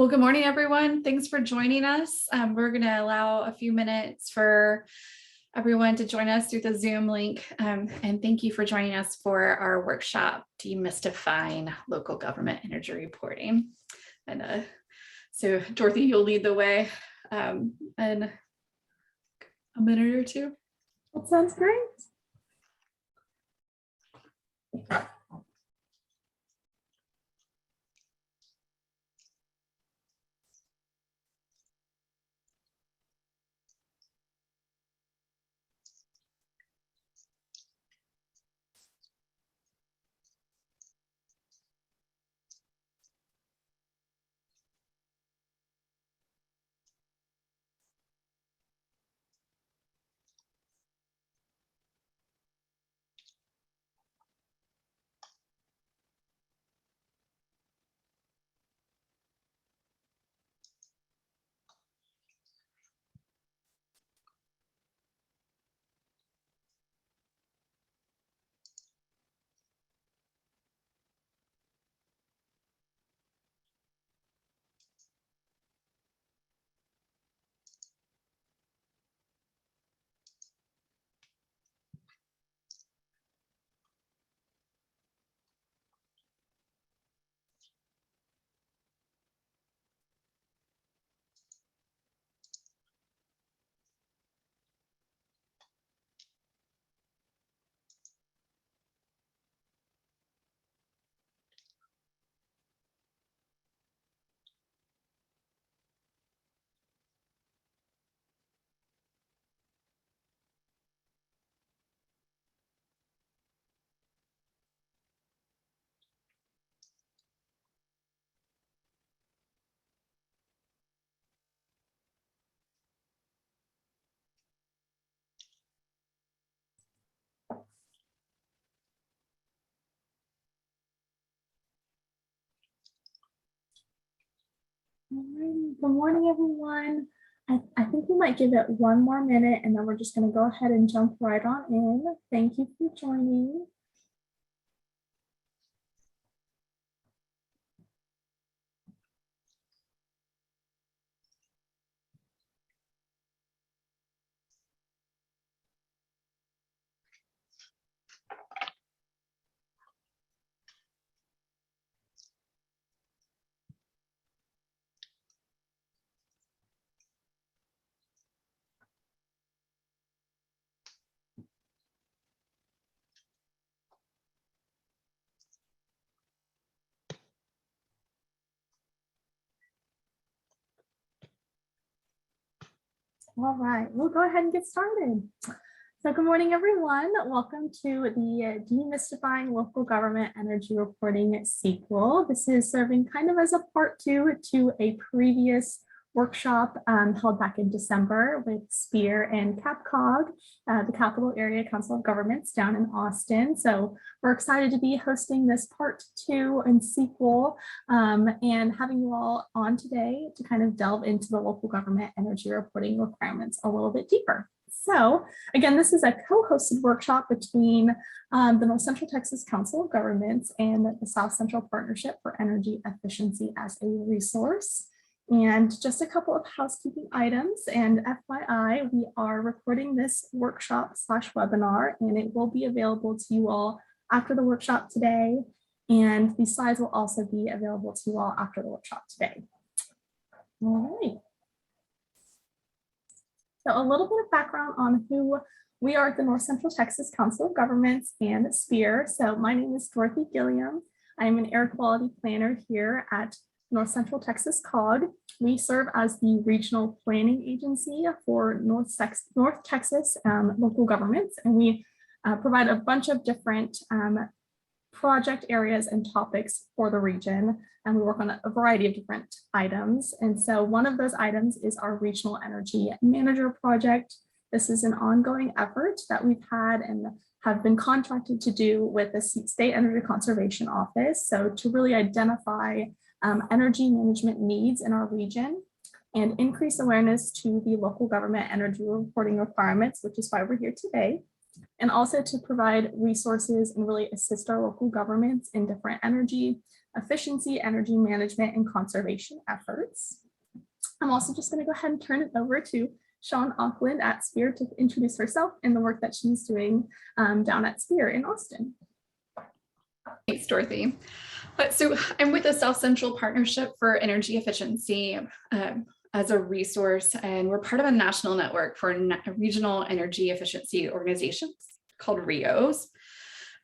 Well, good morning, everyone. Thanks for joining us. We're going to allow a few minutes for everyone to join us through the Zoom link. And thank you for joining us for our workshop, Demystifying Local Government Energy Reporting. And so Dorothy, you'll lead the way in a minute or two. That sounds great. Good morning, everyone. I think we might give it one more minute and then we're just going to go ahead and jump right on in. Thank you for joining. All right, we'll go ahead and get started. So good morning, everyone. Welcome to the Demystifying Local Government Energy Reporting sequel. This is serving kind of as a part two to a previous workshop held back in December with SPEER and CAPCOG, the Capital Area Council of Governments down in Austin. So we're excited to be hosting this part two and sequel and having you all on today to kind of delve into the local government energy reporting requirements a little bit deeper. So again, this is a co-hosted workshop between the North Central Texas Council of Governments and the South Central Partnership for Energy Efficiency as a Resource. And just a couple of housekeeping items, and FYI, we are recording this workshop / webinar, and it will be available to you all after the workshop today. And the slides will also be available to you all after the workshop today. All right. So a little bit of background on who we are at the North Central Texas Council of Governments and SPEER. So my name is Dorothy Gilliam. I'm an air quality planner here at North Central Texas COG. We serve as the regional planning agency for North Texas local governments, and we provide a bunch of different project areas and topics for the region, and we work on a variety of different items. And so one of those items is our Regional Energy Manager project. This is an ongoing effort that we've had and have been contracted to do with the State Energy Conservation Office. So to really identify energy management needs in our region and increase awareness to the local government energy reporting requirements, which is why we're here today, and also to provide resources and really assist our local governments in different energy efficiency, energy management, and conservation efforts. I'm also just going to go ahead and turn it over to Sean Auckland at SPEER to introduce herself and the work that she's doing down at SPEER in Austin. Thanks, Dorothy. So I'm with the South Central Partnership for Energy Efficiency as a resource, and we're part of a national network for regional energy efficiency organizations called RIOs.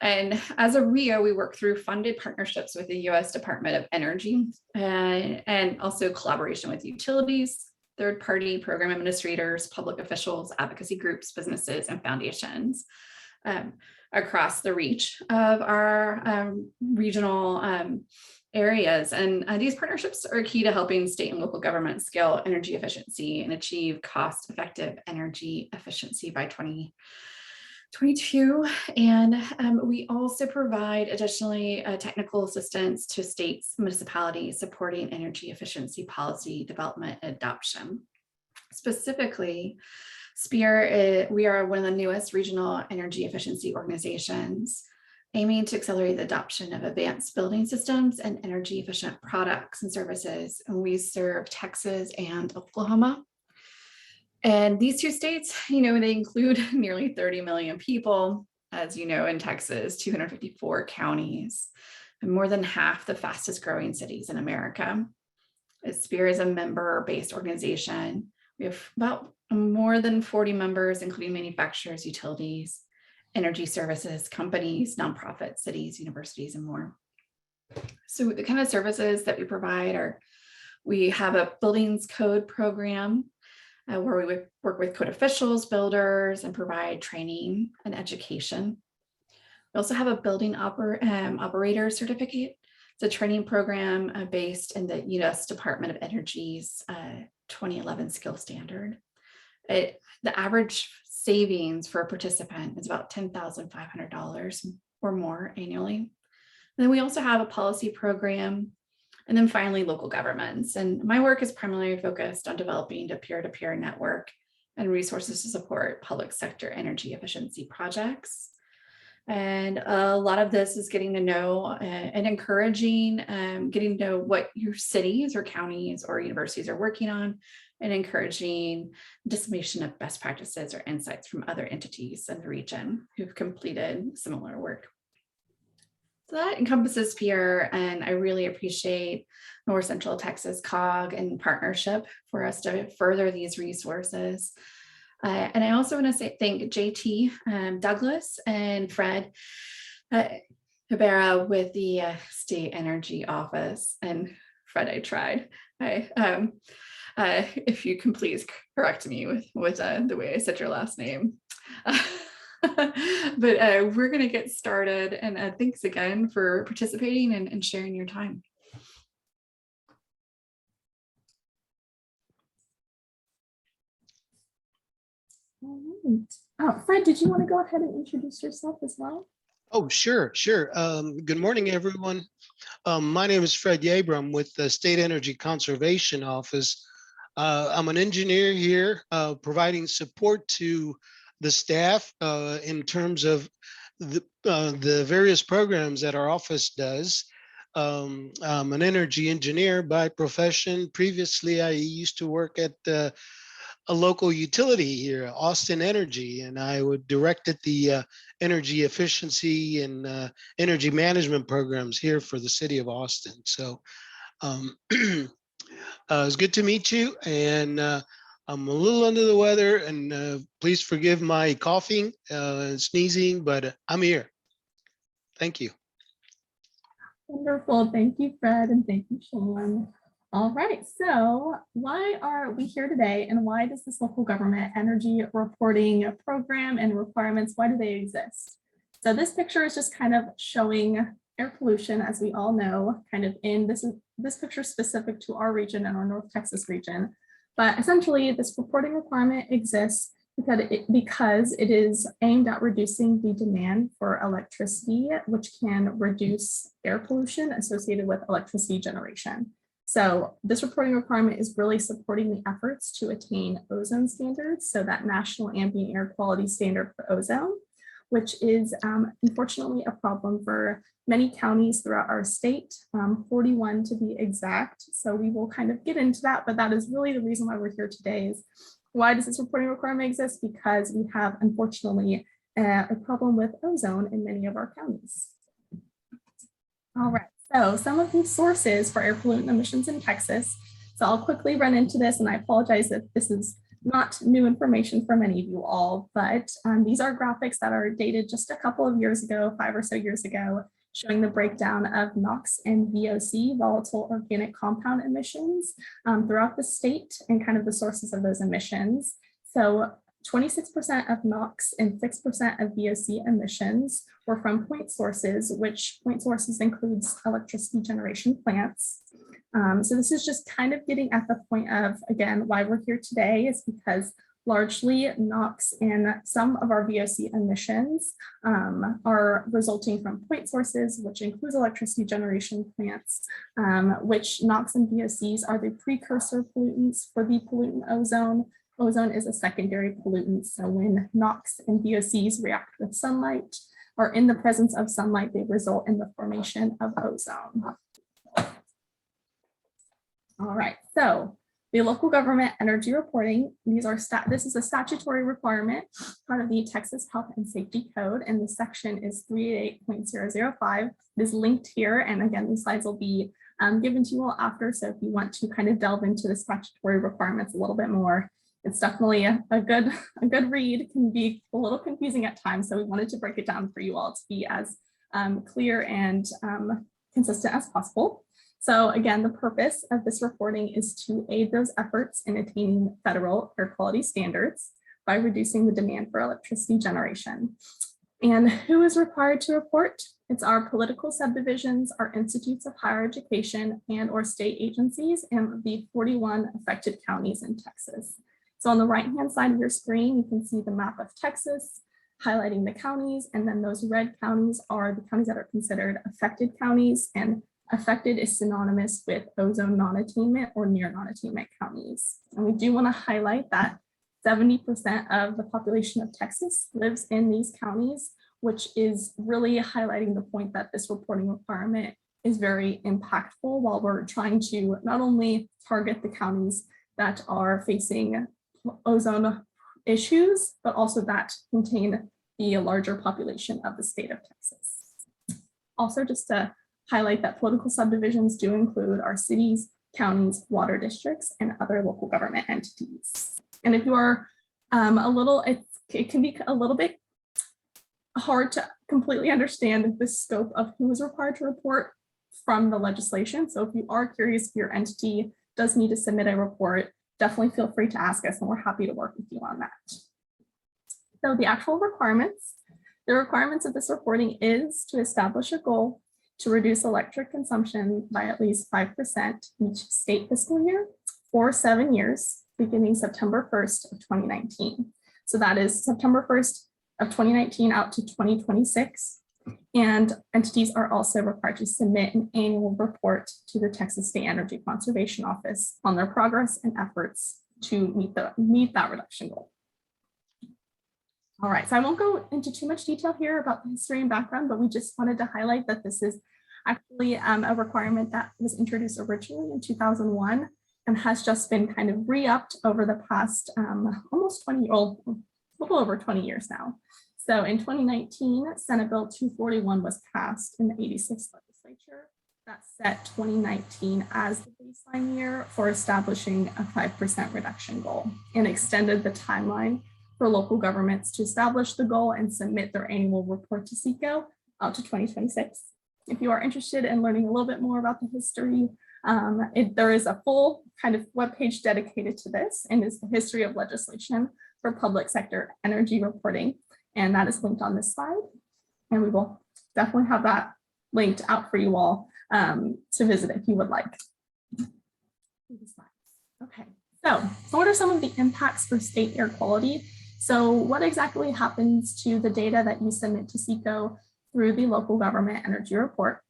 And as a RIO, we work through funded partnerships with the U.S. Department of Energy and also collaboration with utilities, third-party program administrators, public officials, advocacy groups, businesses, and foundations across the reach of our regional areas. And these partnerships are key to helping state and local governments scale energy efficiency and achieve cost-effective energy efficiency by 2022. And we also provide additionally technical assistance to states, municipalities supporting energy efficiency policy development and adoption. Specifically, SPEER, we are one of the newest regional energy efficiency organizations aiming to accelerate the adoption of advanced building systems and energy efficient products and services. And we serve Texas and Oklahoma. And these two states, they include nearly 30 million people, as you know, in Texas, 254 counties, and more than half the fastest growing cities in America. SPEER is a member-based organization. We have about more than 40 members, including manufacturers, utilities, energy services, companies, nonprofits, cities, universities, and more. So the kind of services that we provide are, we have a buildings code program where we would work with code officials, builders, and provide training and education. We also have a building operator certificate. It's a training program based in the U.S. Department of Energy's 2011 skill standard. The average savings for a participant is about $10,500 or more annually. And then we also have a policy program. And then finally, local governments. And my work is primarily focused on developing a peer-to-peer network and resources to support public sector energy efficiency projects. And a lot of this is getting to know and encouraging, getting to know what your cities or counties or universities are working on, and encouraging dissemination of best practices or insights from other entities in the region who've completed similar work. So that encompasses SPEER, and I really appreciate North Central Texas COG and partnership for us to further these resources. And I also want to say thank JT Douglas and Fred Rivera with the State Energy Office. And Fred, I tried. If you can please correct me with the way I said your last name. But we're going to get started, and thanks again for participating and sharing your time. All right. Oh, Fred, did you want to go ahead and introduce yourself as well? Oh, sure. Good morning, everyone. My name is Fred Yeaber. I'm with the State Energy Conservation Office. I'm an engineer here providing support to the staff in terms of the various programs that our office does. I'm an energy engineer by profession. Previously, I used to work at a local utility here, Austin Energy, and I would directed the energy efficiency and energy management programs here for the city of Austin. So it's good to meet you, and I'm a little under the weather, and please forgive my coughing and sneezing, but I'm here. Thank you. Wonderful. Thank you, Fred, and thank you, Sean. All right, so why are we here today, and why does this local government energy reporting program and requirements, why do they exist? So this picture is just kind of showing air pollution, as we all know, kind of in this picture specific to our region and our North Texas region. But essentially, this reporting requirement exists because it is aimed at reducing the demand for electricity, which can reduce air pollution associated with electricity generation. So this reporting requirement is really supporting the efforts to attain ozone standards, so that national ambient air quality standard for ozone, which is unfortunately a problem for many counties throughout our state, 41 to be exact. So we will kind of get into that, but that is really the reason why we're here today. Is why does this reporting requirement exist? Because we have, unfortunately, a problem with ozone in many of our counties. All right, so some of these sources for air pollutant emissions in Texas. So I'll quickly run into this, and I apologize if this is not new information for many of you all, but these are graphics that are dated just a couple of years ago, 5 or so years ago, showing the breakdown of NOx and VOC, volatile organic compound emissions, throughout the state and kind of the sources of those emissions. So 26% of NOx and 6% of VOC emissions were from point sources, which point sources includes electricity generation plants. So this is just kind of getting at the point of, again, why we're here today is because largely NOx and some of our VOC emissions are resulting from point sources, which includes electricity generation plants, which NOx and VOCs are the precursor pollutants for the pollutant ozone. Ozone is a secondary pollutant. So when NOx and VOCs react with sunlight or in the presence of sunlight, they result in the formation of ozone. All right, so the local government energy reporting, this is a statutory requirement, part of the Texas Health and Safety Code, and the section is 388.005. It is linked here, and again, these slides will be given to you all after, so if you want to kind of delve into the statutory requirements a little bit more, it's definitely a good read. It can be a little confusing at times, so we wanted to break it down for you all to be as clear and consistent as possible. So again, the purpose of this reporting is to aid those efforts in attaining federal air quality standards by reducing the demand for electricity generation. And who is required to report? It's our political subdivisions, our institutes of higher education, and or state agencies, and the 41 affected counties in Texas. So on the right-hand side of your screen, you can see the map of Texas, highlighting the counties, and then those red counties are the counties that are considered affected counties, and affected is synonymous with ozone non-attainment or near non-attainment counties. And we do want to highlight that 70% of the population of Texas lives in these counties, which is really highlighting the point that this reporting requirement is very impactful while we're trying to not only target the counties that are facing ozone issues, but also that contain the larger population of the state of Texas. Also, just to highlight that political subdivisions do include our cities, counties, water districts, and other local government entities. And if you are it can be a little bit hard to completely understand the scope of who is required to report from the legislation. So if you are curious if your entity does need to submit a report, definitely feel free to ask us and we're happy to work with you on that. So the actual requirements, the requirements of this reporting is to establish a goal to reduce electric consumption by at least 5% each state fiscal year for 7 years, beginning September 1st of 2019. So that is September 1st of 2019 out to 2026. And entities are also required to submit an annual report to the Texas State Energy Conservation Office on their progress and efforts to meet that reduction goal. All right, so I won't go into too much detail here about the history and background, but we just wanted to highlight that this is actually a requirement that was introduced originally in 2001 and has just been kind of re-upped over the past almost 20, well, a little over 20 years now. So in 2019, Senate Bill 241 was passed in the 86th legislature that set 2019 as the baseline year for establishing a 5% reduction goal and extended the timeline for local governments to establish the goal and submit their annual report to SECO out to 2026. If you are interested in learning a little bit more about the history, there is a full kind of webpage dedicated to this, and is the history of legislation for public sector energy reporting. And that is linked on this slide. And we will definitely have that linked out for you all to visit if you would like. Okay, so what are some of the impacts for state air quality? So what exactly happens to the data that you submit to SECO through the local government energy report?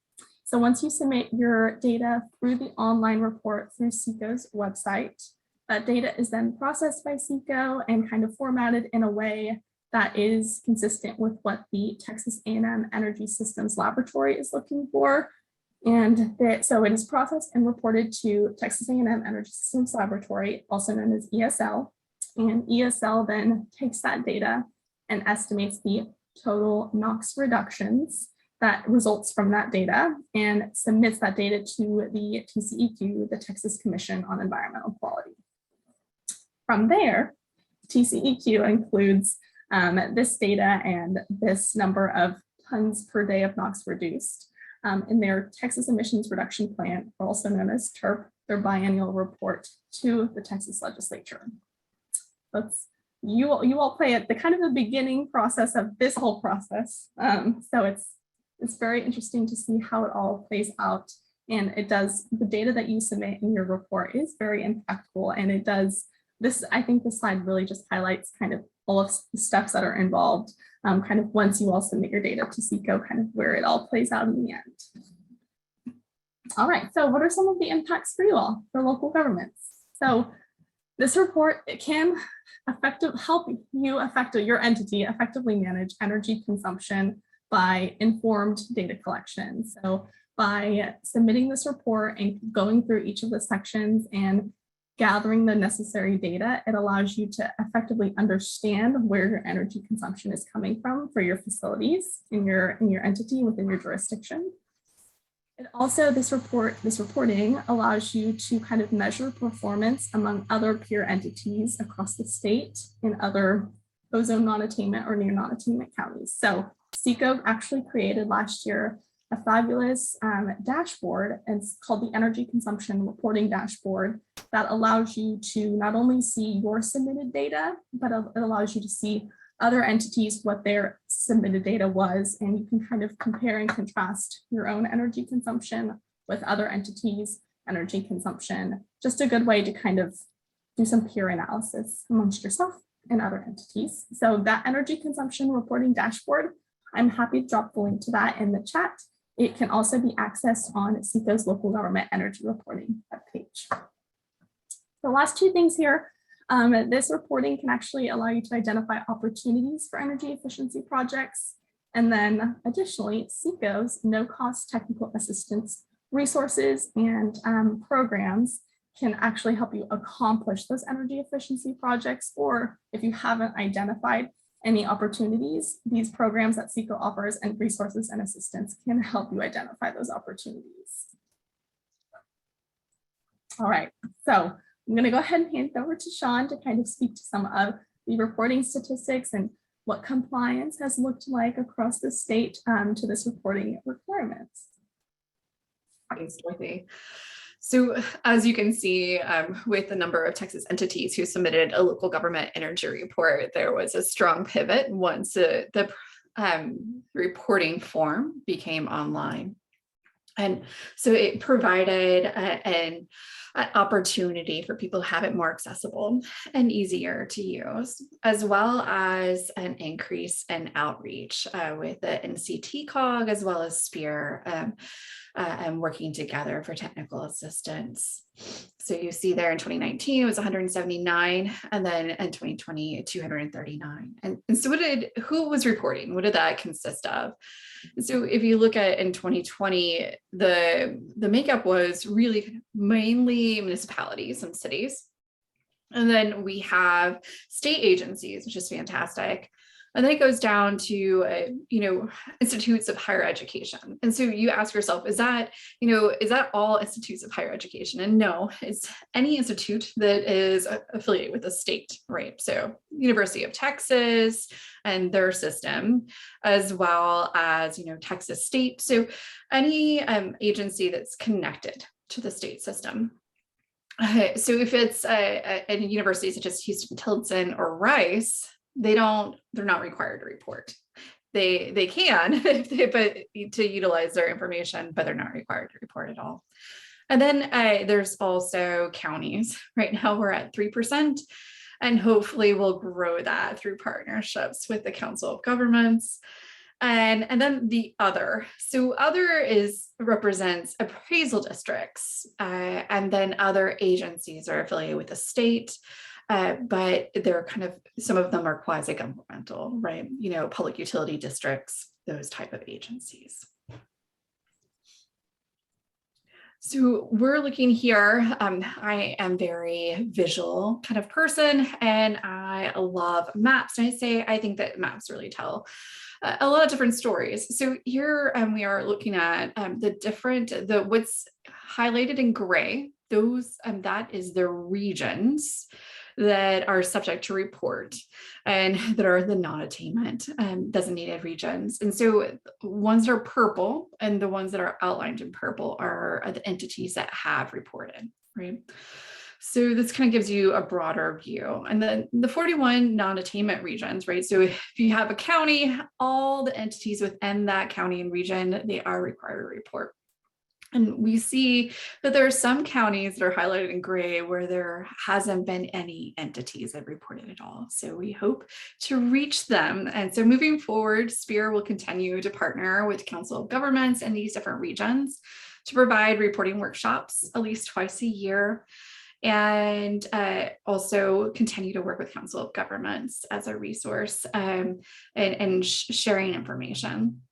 So once you submit your data through the online report through SECO's website, that data is then processed by SECO and kind of formatted in a way that is consistent with what the Texas A&M Energy Systems Laboratory is looking for. And so it is processed and reported to Texas A&M Energy Systems Laboratory, also known as ESL. And ESL then takes that data and estimates the total NOx reductions that results from that data and submits that data to the TCEQ, the Texas Commission on Environmental Quality. From there, TCEQ includes this data and this number of tons per day of NOx reduced in their Texas Emissions Reduction Plan, also known as TERP, their biennial report to the Texas legislature. You all play at the kind of the beginning process of this whole process. So it's very interesting to see how it all plays out. And the data that you submit in your report is very impactful. And it does this, I think this slide really just highlights kind of all of the steps that are involved, kind of once you all submit your data to SECO, kind of where it all plays out in the end. All right, so what are some of the impacts for you all, for local governments? So this report, it can help your entity effectively manage energy consumption by informed data collection. So by submitting this report and going through each of the sections and gathering the necessary data, it allows you to effectively understand where your energy consumption is coming from for your facilities in your entity within your jurisdiction. It also, this reporting allows you to kind of measure performance among other peer entities across the state in other ozone non-attainment or near non-attainment counties. So SECO actually created last year a fabulous dashboard, and it's called the Energy Consumption Reporting Dashboard, that allows you to not only see your submitted data, but it allows you to see other entities, what their submitted data was, and you can kind of compare and contrast your own energy consumption with other entities' energy consumption. Just a good way to kind of do some peer analysis amongst yourself and other entities. So that Energy Consumption Reporting Dashboard, I'm happy to drop the link to that in the chat. It can also be accessed on SECO's Local Government Energy Reporting webpage. The last two things here, this reporting can actually allow you to identify opportunities for energy efficiency projects. And then additionally, SECO's no-cost technical assistance resources and programs can actually help you accomplish those energy efficiency projects. Or if you haven't identified any opportunities, these programs that SECO offers and resources and assistance can help you identify those opportunities. All right, so I'm going to go ahead and hand it over to Sean to kind of speak to some of the reporting statistics and what compliance has looked like across the state to this reporting requirements. Thanks, Dorothy. So as you can see, with the number of Texas entities who submitted a local government energy report, there was a strong pivot once the reporting form became online. And so it provided an opportunity for people to have it more accessible and easier to use, as well as an increase in outreach with the NCTCOG as well as SPEER and working together for technical assistance. So you see there in 2019, it was 179, and then in 2020, 239. And so who was reporting? What did that consist of? So if you look at in 2020, the makeup was really mainly municipalities and cities. And then we have state agencies, which is fantastic. And then it goes down to, institutes of higher education. And so you ask yourself, is that all institutes of higher education? And no, it's any institute that is affiliated with a state, right? So University of Texas and their system, as well as, Texas State. So any agency that's connected to the state system. So if it's a university such as Houston-Tillotson or Rice, they're not required to report. They can, but to utilize their information, but they're not required to report at all. And then there's also counties. Right now we're at 3%, and hopefully we'll grow that through partnerships with the Council of Governments. And then the other. So other represents appraisal districts, and then other agencies are affiliated with the state, but they're kind of, some of them are quasi-governmental, right? You know, public utility districts, those type of agencies. So we're looking here, I am very visual kind of person, and I love maps. And I think that maps really tell a lot of different stories. So here we are looking at what's highlighted in gray, those, that is the regions that are subject to report and that are the non-attainment designated regions. And so ones that are purple and the ones that are outlined in purple are the entities that have reported, right? So this kind of gives you a broader view. And then the 41 non-attainment regions, right? So if you have a county, all the entities within that county and region, they are required to report. And we see that there are some counties that are highlighted in gray where there hasn't been any entities that reported at all. So we hope to reach them. And so moving forward, SPEER will continue to partner with Council of Governments in these different regions to provide reporting workshops at least twice a year, and also continue to work with Council of Governments as a resource and sharing information.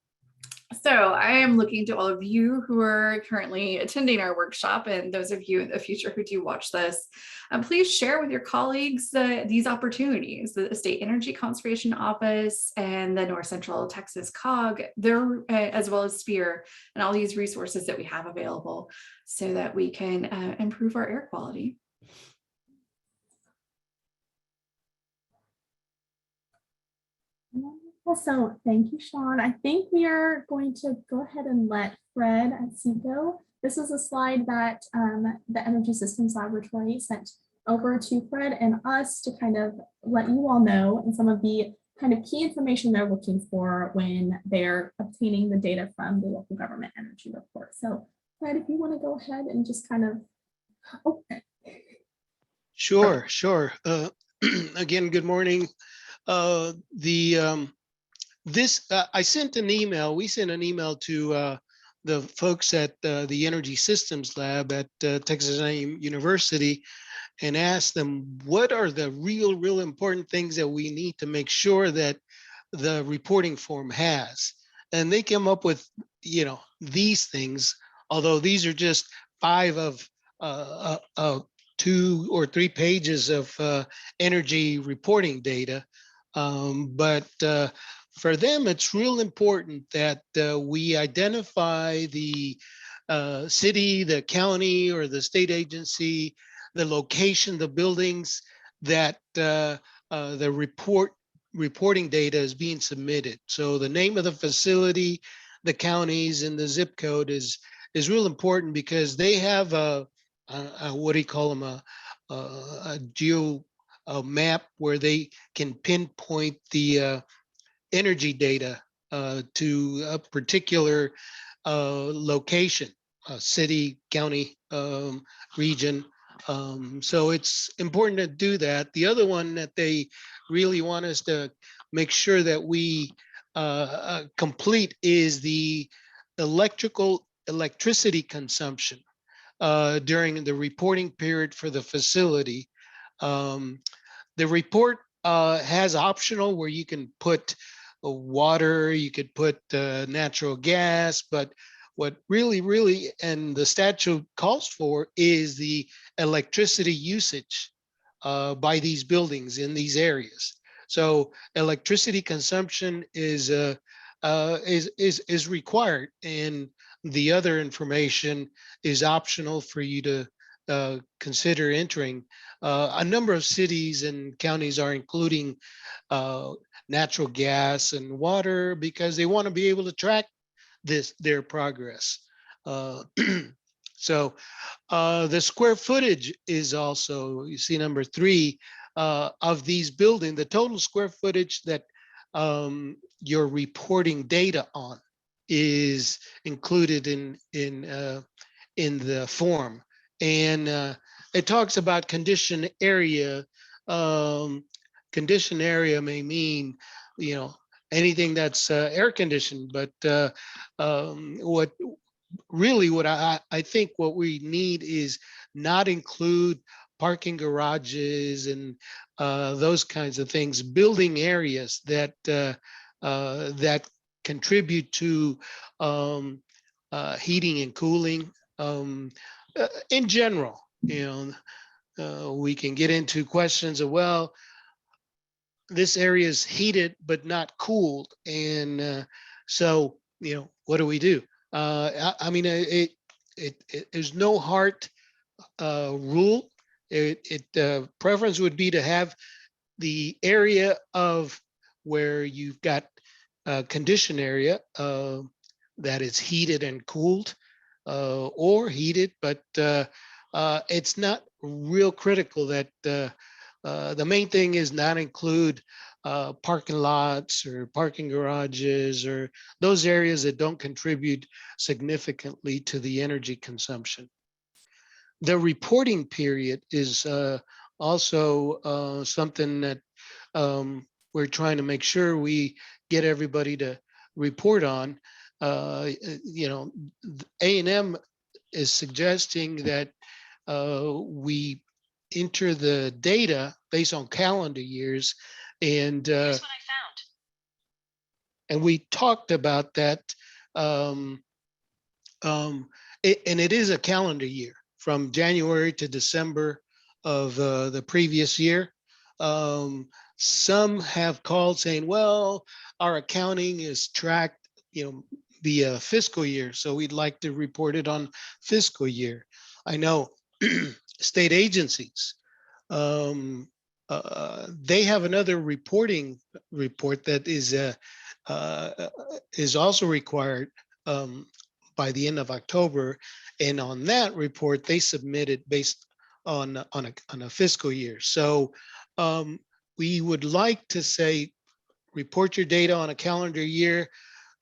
So I am looking to all of you who are currently attending our workshop, and those of you in the future who do watch this, please share with your colleagues these opportunities. The State Energy Conservation Office and the North Central Texas COG, as well as SPEER, and all these resources that we have available so that we can improve our air quality. So thank you, Sean. I think we are going to go ahead and let Fred at SECO. This is a slide that the Energy Systems Laboratory sent over to Fred and us to kind of let you all know and some of the kind of key information they're looking for when they're obtaining the data from the local government energy report. So Fred, if you want to go ahead and just kind of, okay. Sure. Again, good morning. I sent an email. We sent an email to the folks at the Energy Systems Lab at Texas A&M University and asked them, what are the real important things that we need to make sure that the reporting form has? And they came up with, these things, although these are just 5 of 2 or 3 pages of energy reporting data. But for them, it's real important that we identify the city, the county, or the state agency, the location, the buildings that the reporting data is being submitted. So the name of the facility, the counties, and the zip code is real important because they have what do you call them, a geo map where they can pinpoint the energy data to a particular location, city, county, region. So it's important to do that. The other one that they really want us to make sure that we complete is the electricity consumption during the reporting period for the facility. The report has optional where you can put water, you could put natural gas, but what really, and the statute calls for is the electricity usage by these buildings in these areas. So electricity consumption is required, and the other information is optional for you to consider entering. A number of cities and counties are including natural gas and water because they want to be able to track their progress. So the square footage is also, you see number 3 of these buildings, the total square footage that you're reporting data on is included in the form. And it talks about conditioned area. Conditioned area may mean, anything that's air conditioned, but what I think what we need is not include parking garages and those kinds of things, building areas that that contribute to heating and cooling in general. We can get into questions of, well, this area is heated but not cooled, and so what do we do? I mean, there's no hard rule. Preference would be to have the area of where you've got a conditioned area that is heated and cooled, or heated, but it's not real critical that the main thing is not include parking lots or parking garages or those areas that don't contribute significantly to the energy consumption. The reporting period is also something that we're trying to make sure we get everybody to report on. A&M is suggesting that we enter the data based on calendar years, and Here's what I found. And we talked about that, and it is a calendar year from January to December of the previous year. Some have called saying, well, our accounting is tracked, via fiscal year, so we'd like to report it on fiscal year. I know state agencies, they have another reporting report that is also required by the end of October, and on that report they submitted based on a fiscal year. So we would like to say report your data on a calendar year,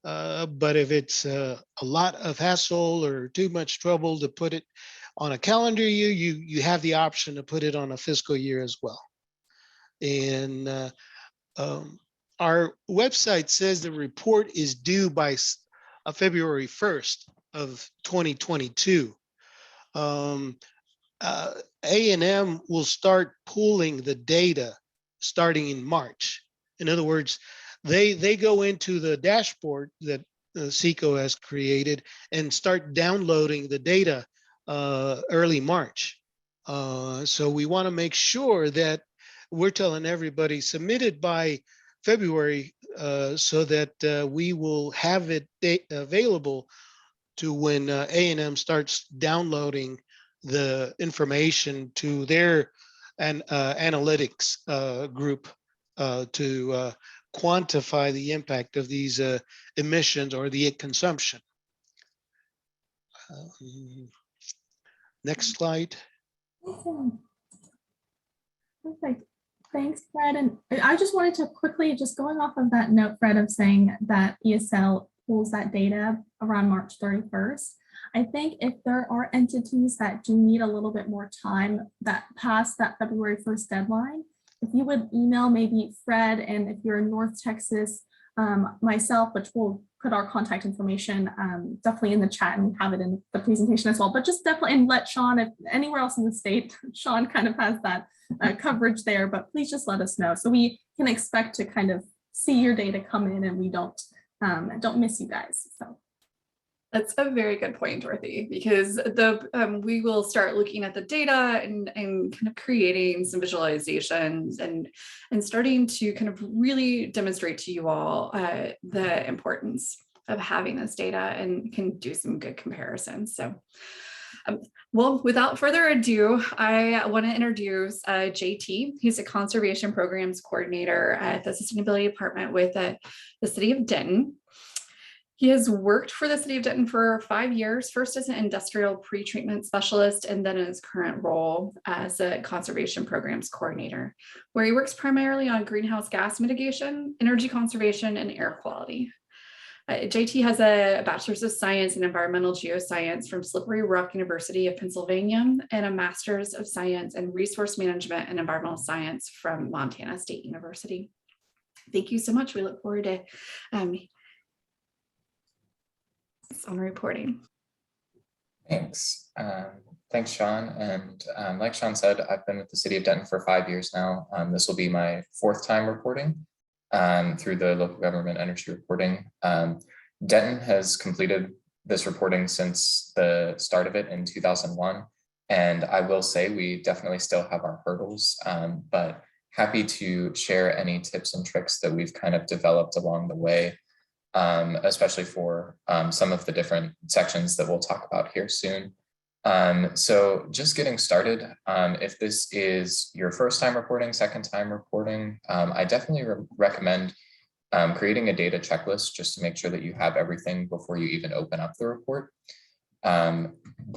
but if it's a lot of hassle or too much trouble to put it on a calendar year, you have the option to put it on a fiscal year as well. And our website says the report is due by February 1st of 2022. A&M will start pooling the data starting in March. In other words, they go into the dashboard that SECO has created and start downloading the data early March. So we want to make sure that we're telling everybody submit it by February, so that we will have it available to when A&M starts downloading the information to their analytics group to quantify the impact of these emissions or the consumption. Next slide. Awesome. Perfect. Thanks, Fred. And I just wanted to quickly, just going off of that note, Fred, of saying that ESL pulls that data around March 31st. I think if there are entities that do need a little bit more time that pass that February 1st deadline, if you would email maybe Fred, and if you're in North Texas, myself, which we'll put our contact information definitely in the chat and have it in the presentation as well, but just definitely, and let Sean, if anywhere else in the state, Sean kind of has that coverage there, but please just let us know so we can expect to kind of see your data come in and we don't miss you guys. So that's a very good point, Dorothy, because we will start looking at the data and kind of creating some visualizations and starting to kind of really demonstrate to you all the importance of having this data, and can do some good comparisons. So, well, without further ado, I want to introduce JT. He's a conservation programs coordinator at the Sustainability Department with the City of Denton. He has worked for the City of Denton for 5 years, first as an industrial pretreatment specialist, and then in his current role as a conservation programs coordinator, where he works primarily on greenhouse gas mitigation, energy conservation, and air quality. JT has a Bachelor's of Science in Environmental Geoscience from Slippery Rock University of Pennsylvania, and a Master's of Science in Resource Management and Environmental Science from Montana State University. Thank you so much. We look forward to on reporting. Thanks. Thanks, Sean. And like Sean said, I've been with the City of Denton for 5 years now. This will be my 4th time reporting through the Local Government Energy Reporting. Denton has completed this reporting since the start of it in 2001. And I will say we definitely still have our hurdles, but happy to share any tips and tricks that we've kind of developed along the way, especially for some of the different sections that we'll talk about here soon. So just getting started, if this is your first time reporting, second time reporting, I definitely recommend creating a data checklist just to make sure that you have everything before you even open up the report.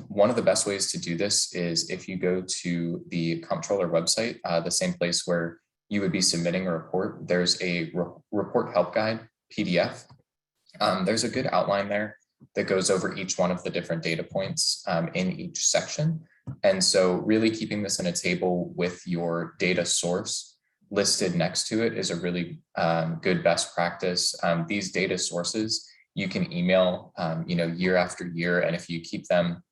One of the best ways to do this is if you go to the comptroller website, the same place where you would be submitting a report, there's a report help guide PDF. There's a good outline there that goes over each one of the different data points in each section. And so really keeping this in a table with your data source listed next to it is a really good best practice. These data sources you can email, year after year, and if you keep them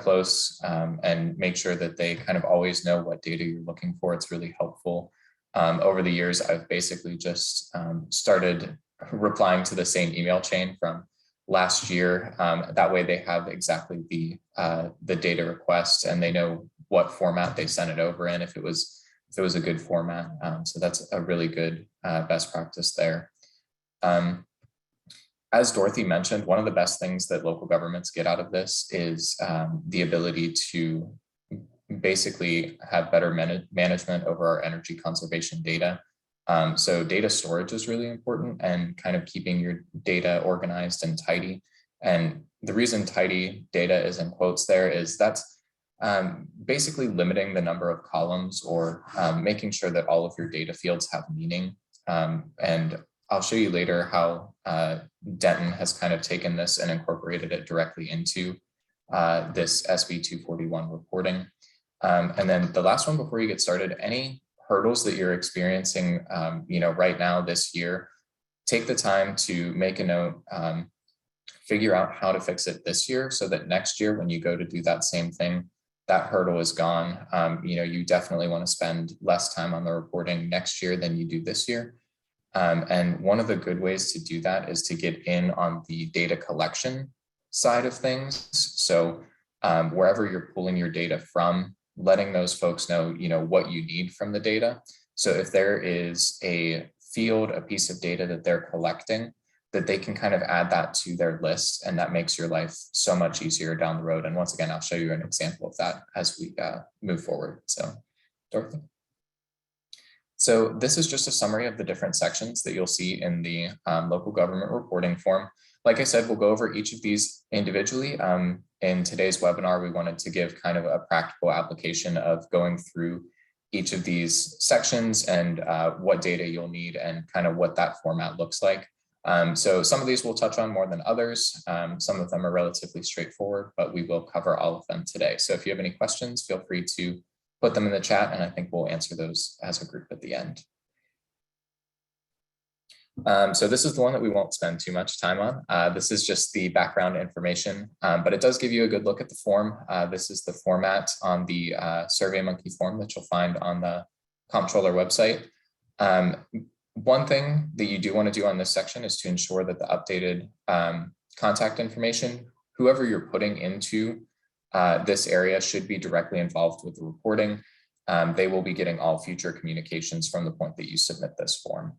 close and make sure that they kind of always know what data you're looking for, it's really helpful. Over the years, I've basically just started replying to the same email chain from last year. That way they have exactly the data request and they know what format they sent it over in if it was a good format. So that's a really good best practice there. As Dorothy mentioned, one of the best things that local governments get out of this is the ability to basically have better management over our energy conservation data. So data storage is really important and kind of keeping your data organized and tidy. And the reason tidy data is in quotes there is that's basically limiting the number of columns or making sure that all of your data fields have meaning. And I'll show you later how Denton has kind of taken this and incorporated it directly into this SB 241 reporting. And then the last one before you get started, any hurdles that you're experiencing, right now this year, take the time to make a note, figure out how to fix it this year so that next year when you go to do that same thing, that hurdle is gone. You definitely want to spend less time on the reporting next year than you do this year. And one of the good ways to do that is to get in on the data collection side of things. So wherever you're pulling your data from, letting those folks know, what you need from the data. So if there is a field, a piece of data that they're collecting, that they can kind of add that to their list, and that makes your life so much easier down the road. And once again, I'll show you an example of that as we move forward. So, Dorothy. So this is just a summary of the different sections that you'll see in the local government reporting form. Like I said, we'll go over each of these individually. In today's webinar, we wanted to give kind of a practical application of going through each of these sections and what data you'll need and kind of what that format looks like. So some of these we'll touch on more than others. Some of them are relatively straightforward, but we will cover all of them today. So if you have any questions, feel free to put them in the chat, and I think we'll answer those as a group at the end. So this is the one that we won't spend too much time on. This is just the background information, but it does give you a good look at the form. This is the format on the SurveyMonkey form that you'll find on the comptroller website. One thing that you do want to do on this section is to ensure that the updated contact information, whoever you're putting into this area, should be directly involved with the reporting. They will be getting all future communications from the point that you submit this form.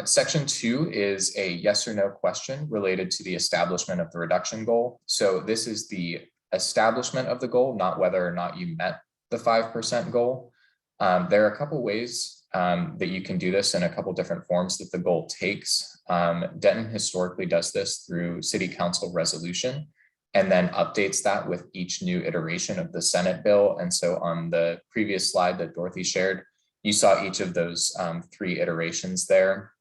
Section 2 is a yes or no question related to the establishment of the reduction goal. So this is the establishment of the goal, not whether or not you met the 5% goal. There are a couple ways that you can do this in a couple different forms that the goal takes. Denton historically does this through City Council resolution and then updates that with each new iteration of the Senate bill. And so on the previous slide that Dorothy shared, you saw each of those 3 iterations there.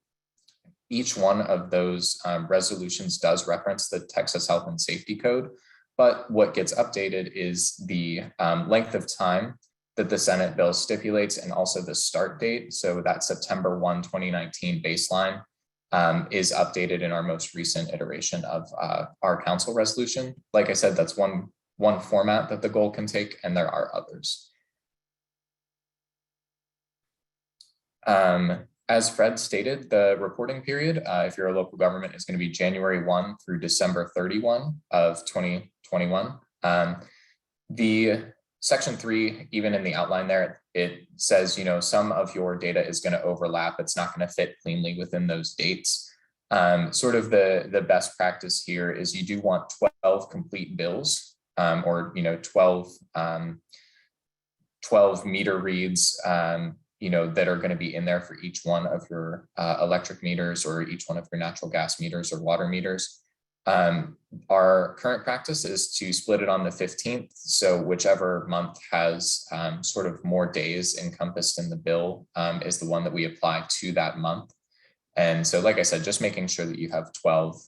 Each one of those resolutions does reference the Texas Health and Safety Code, but what gets updated is the length of time that the Senate bill stipulates and also the start date. So that September 1, 2019 baseline is updated in our most recent iteration of our council resolution. Like I said, that's one format that the goal can take, and there are others. As Fred stated, the reporting period, if you're a local government, is going to be January 1 through December 31 of 2021. The section 3, even in the outline there, it says, you know, some of your data is going to overlap. It's not going to fit cleanly within those dates. Sort of the best practice here is you do want 12 complete bills, or, you know, 12 meter reads, you know, that are going to be in there for each one of your electric meters or each one of your natural gas meters or water meters. Our current practice is to split it on the 15th. So whichever month has sort of more days encompassed in the bill is the one that we apply to that month. And so, like I said, just making sure that you have 12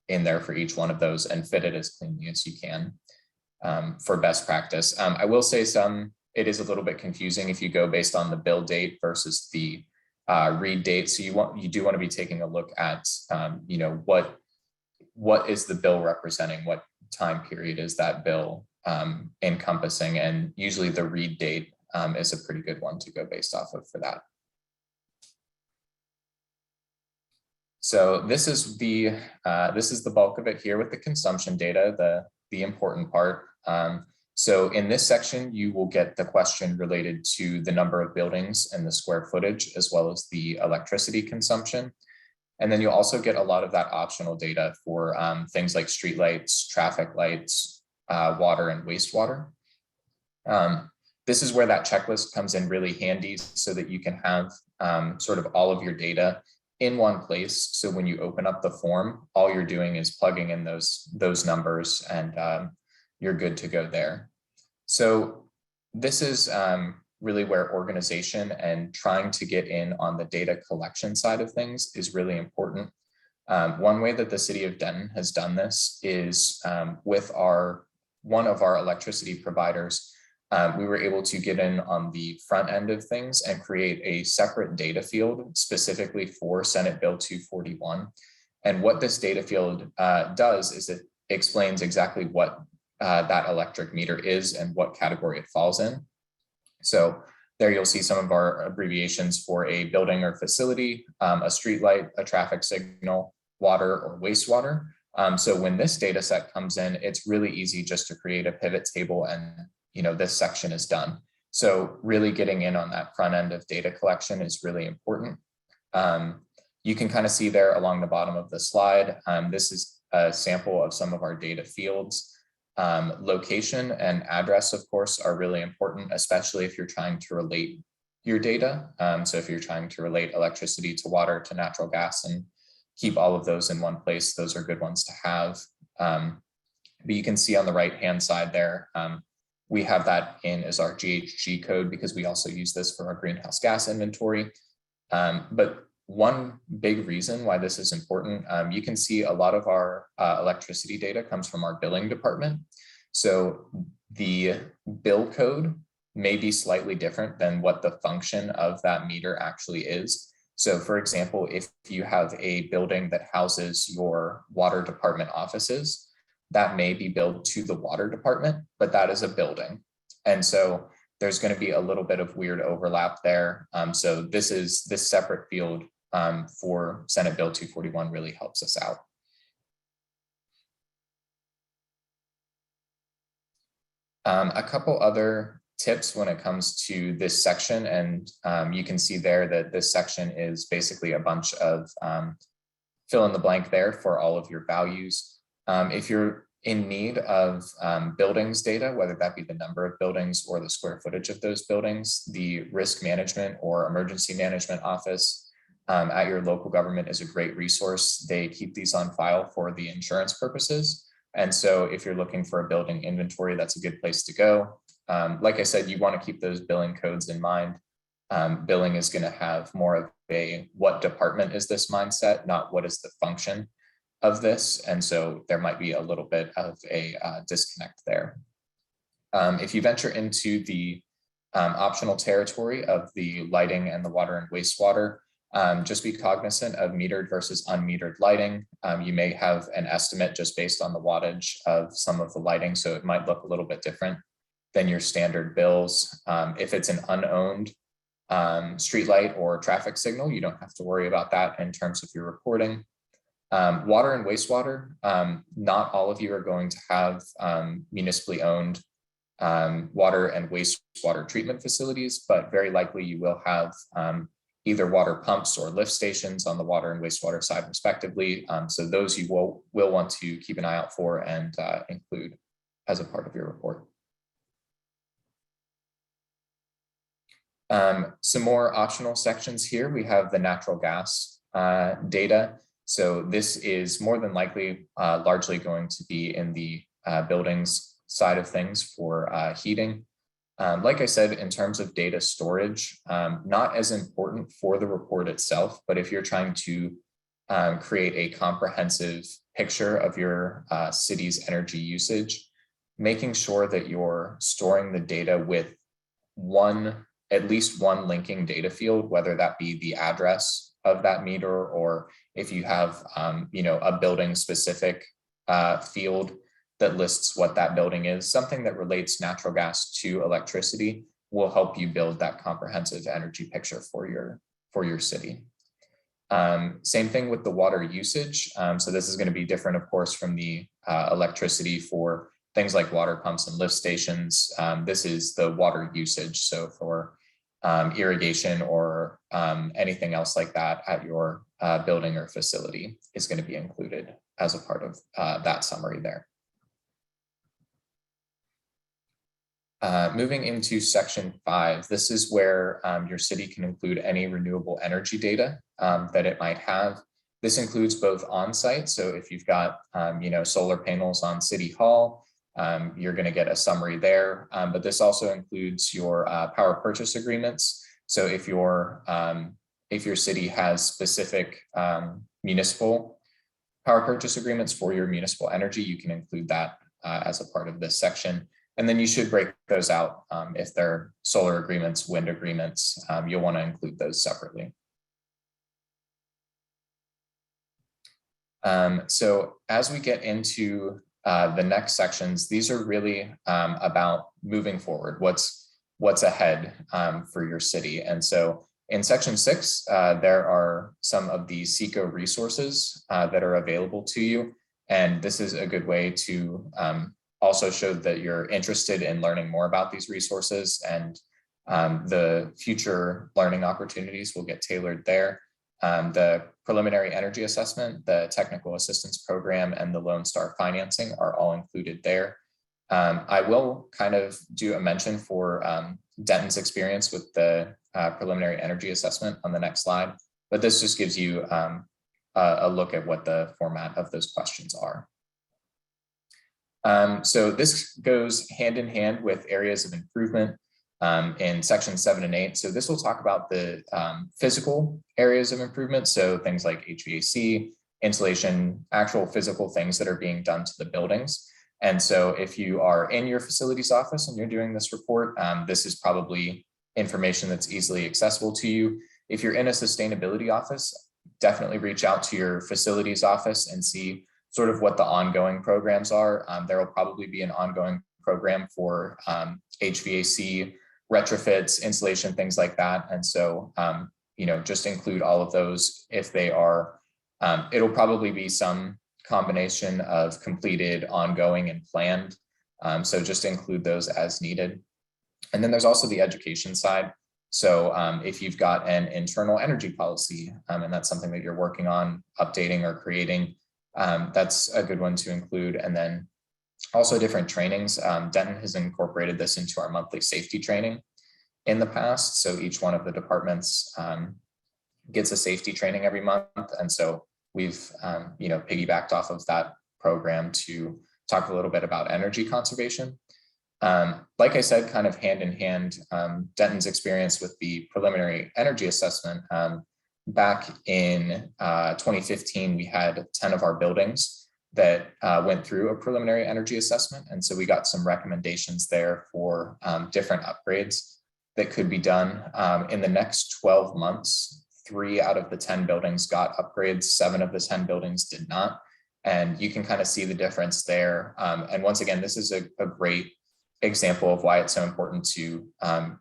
in there for each one of those and fit it as cleanly as you can for best practice. I will say it is a little bit confusing if you go based on the bill date versus the read date. So you do want to be taking a look at, you know, what is the bill representing? What time period is that bill encompassing? And usually the read date is a pretty good one to go based off of for that. So this is the bulk of it here with the consumption data, the important part. So in this section, you will get the question related to the number of buildings and the square footage, as well as the electricity consumption. And then you'll also get a lot of that optional data for things like street lights, traffic lights, water and wastewater. This is where that checklist comes in really handy so that you can have sort of all of your data in one place. So when you open up the form, all you're doing is plugging in those numbers and you're good to go there. So this is really where organization and trying to get in on the data collection side of things is really important. One way that the city of Denton has done this is with one of our electricity providers. We were able to get in on the front end of things and create a separate data field specifically for Senate Bill 241. And what this data field does is it explains exactly what that electric meter is and what category it falls in. So there you'll see some of our abbreviations for a building or facility, a street light, a traffic signal, water or wastewater. So when this data set comes in, it's really easy just to create a pivot table and, you know, this section is done. So really getting in on that front end of data collection is really important. You can kind of see there along the bottom of the slide. This is a sample of some of our data fields. Location and address, of course, are really important, especially if you're trying to relate your data. So if you're trying to relate electricity to water to natural gas and keep all of those in one place, those are good ones to have. But you can see on the right-hand side there, we have that in as our GHG code because we also use this for our greenhouse gas inventory. But one big reason why this is important, you can see a lot of our electricity data comes from our billing department. So the bill code may be slightly different than what the function of that meter actually is. So for example, if you have a building that houses your water department offices, that may be billed to the water department, but that is a building. And so there's going to be a little bit of weird overlap there. So this separate field for Senate Bill 241 really helps us out. A couple other tips when it comes to this section, and you can see there that this section is basically a bunch of fill in the blank there for all of your values. If you're in need of buildings data, whether that be the number of buildings or the square footage of those buildings, the risk management or emergency management office at your local government is a great resource. They keep these on file for the insurance purposes. And so if you're looking for a building inventory, that's a good place to go. Like I said, you want to keep those billing codes in mind. Billing is going to have more of a what department is this mindset, not what is the function of this. And so there might be a little bit of a disconnect there. If you venture into the optional territory of the lighting and the water and wastewater, Just be cognizant of metered versus unmetered lighting. You may have an estimate just based on the wattage of some of the lighting, so it might look a little bit different than your standard bills. If it's an unowned streetlight or traffic signal, you don't have to worry about that in terms of your reporting. Water and wastewater, not all of you are going to have municipally owned water and wastewater treatment facilities, but very likely you will have either water pumps or lift stations on the water and wastewater side respectively. So those you will want to keep an eye out for and include as a part of your report. Some more optional sections here. We have the natural gas data. So this is more than likely largely going to be in the buildings side of things for heating. Like I said, in terms of data storage, not as important for the report itself, but if you're trying to create a comprehensive picture of your city's energy usage, making sure that you're storing the data with at least one linking data field, whether that be the address of that meter, or if you have a building specific field that lists what that building is, something that relates natural gas to electricity will help you build that comprehensive energy picture for your city. Same thing with the water usage. So this is going to be different, of course, from the electricity for things like water pumps and lift stations. This is the water usage. So for irrigation or anything else like that at your building or facility is going to be included as a part of that summary there. Moving into section 5, this is where your city can include any renewable energy data that it might have. This includes both on-site. So if you've got solar panels on City Hall, you're going to get a summary there. But this also includes your power purchase agreements. So if your city has specific municipal power purchase agreements for your municipal energy, you can include that as a part of this section. And then you should break those out if they're solar agreements, wind agreements, you'll want to include those separately. So as we get into the next sections, these are really about moving forward, what's ahead for your city. And so in section 6, there are some of the SECO resources that are available to you. And this is a good way to also show that you're interested in learning more about these resources, and the future learning opportunities will get tailored there. The preliminary energy assessment, the technical assistance program, and the Lone Star financing are all included there. I will kind of do a mention for Denton's experience with the preliminary energy assessment on the next slide, but this just gives you a look at what the format of those questions are. So this goes hand in hand with areas of improvement in section 7 and 8. So this will talk about the physical areas of improvement. So things like HVAC, insulation, actual physical things that are being done to the buildings. And so if you are in your facilities office and you're doing this report, this is probably information that's easily accessible to you. If you're in a sustainability office, definitely reach out to your facilities office and see sort of what the ongoing programs are. There will probably be an ongoing program for HVAC retrofits, installation, things like that. And so, just include all of those if they are, it'll probably be some combination of completed, ongoing, and planned. So just include those as needed. And then there's also the education side. So if you've got an internal energy policy, and that's something that you're working on updating or creating, that's a good one to include. And then also different trainings. Denton has incorporated this into our monthly safety training in the past. So each one of the departments gets a safety training every month. And so we've piggybacked off of that program to talk a little bit about energy conservation. Like I said, kind of hand in hand, Denton's experience with the preliminary energy assessment. Back in 2015, we had 10 of our buildings that went through a preliminary energy assessment. And so we got some recommendations there for different upgrades that could be done in the next 12 months. 3 out of the 10 buildings got upgrades, 7 of the 10 buildings did not. And you can kind of see the difference there. And once again, this is a great example of why it's so important to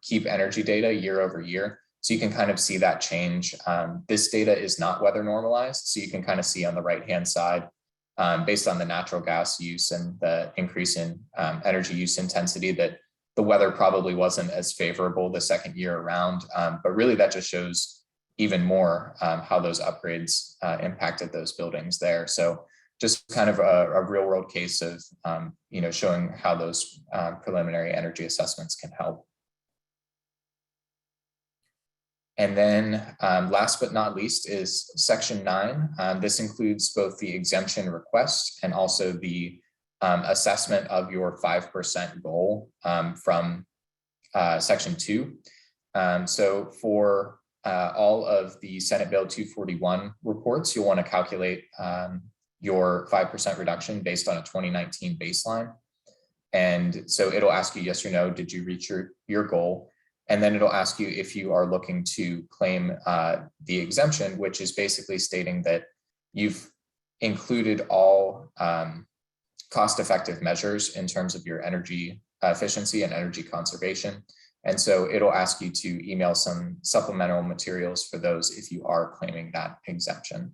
keep energy data year over year. So you can kind of see that change. This data is not weather normalized. So you can kind of see on the right-hand side, based on the natural gas use and the increase in energy use intensity, that the weather probably wasn't as favorable the second year around. But really that just shows even more how those upgrades impacted those buildings there. So just kind of a real world case of, showing how those preliminary energy assessments can help. And then last but not least is section 9. This includes both the exemption request and also the assessment of your 5% goal from section 2. So for all of the Senate Bill 241 reports, you'll want to calculate your 5% reduction based on a 2019 baseline. And so it'll ask you yes or no, did you reach your goal? And then it'll ask you if you are looking to claim the exemption, which is basically stating that you've included all cost-effective measures in terms of your energy efficiency and energy conservation. And so it'll ask you to email some supplemental materials for those if you are claiming that exemption.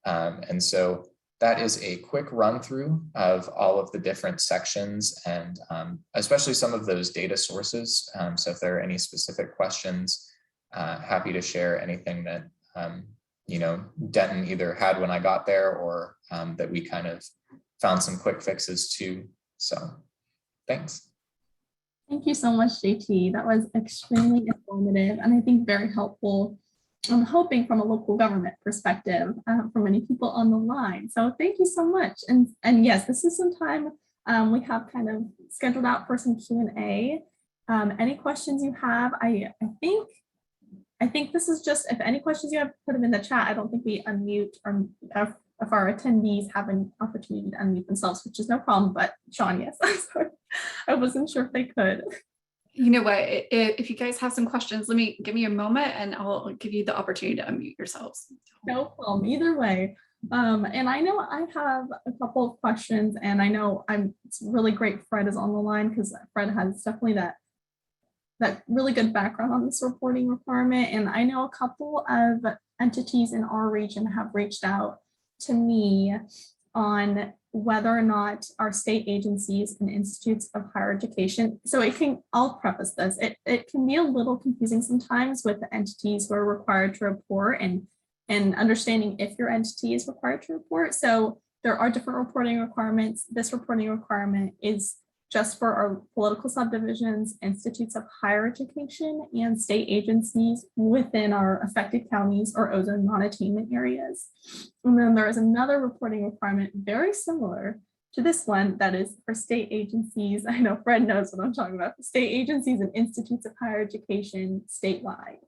And so that is a quick run through of all of the different sections and especially some of those data sources. So if there are any specific questions, happy to share anything that, Denton either had when I got there or that we kind of found some quick fixes to. So thanks. Thank you so much, JT. That was extremely informative and I think very helpful. I'm hoping from a local government perspective for many people on the line. So thank you so much. And yes, this is some time we have kind of scheduled out for some Q&A. Any questions you have, I think this is just, if any questions you have, put them in the chat. I don't think we unmute or if our attendees have an opportunity to unmute themselves, which is no problem, but Sean, yes, I'm sorry. I wasn't sure if they could. You know what, if you guys have some questions, give me a moment and I'll give you the opportunity to unmute yourselves. No problem, either way. And I know I have a couple of questions and I know it's really great Fred is on the line because Fred has definitely that really good background on this reporting requirement. And I know a couple of entities in our region have reached out to me on whether or not our state agencies and institutes of higher education. So I'll preface this, it can be a little confusing sometimes with the entities who are required to report and understanding if your entity is required to report. So there are different reporting requirements. This reporting requirement is just for our political subdivisions, institutes of higher education, and state agencies within our affected counties or ozone non-attainment areas. And then there is another reporting requirement very similar to this one that is for state agencies. I know Fred knows what I'm talking about, state agencies and institutes of higher education statewide.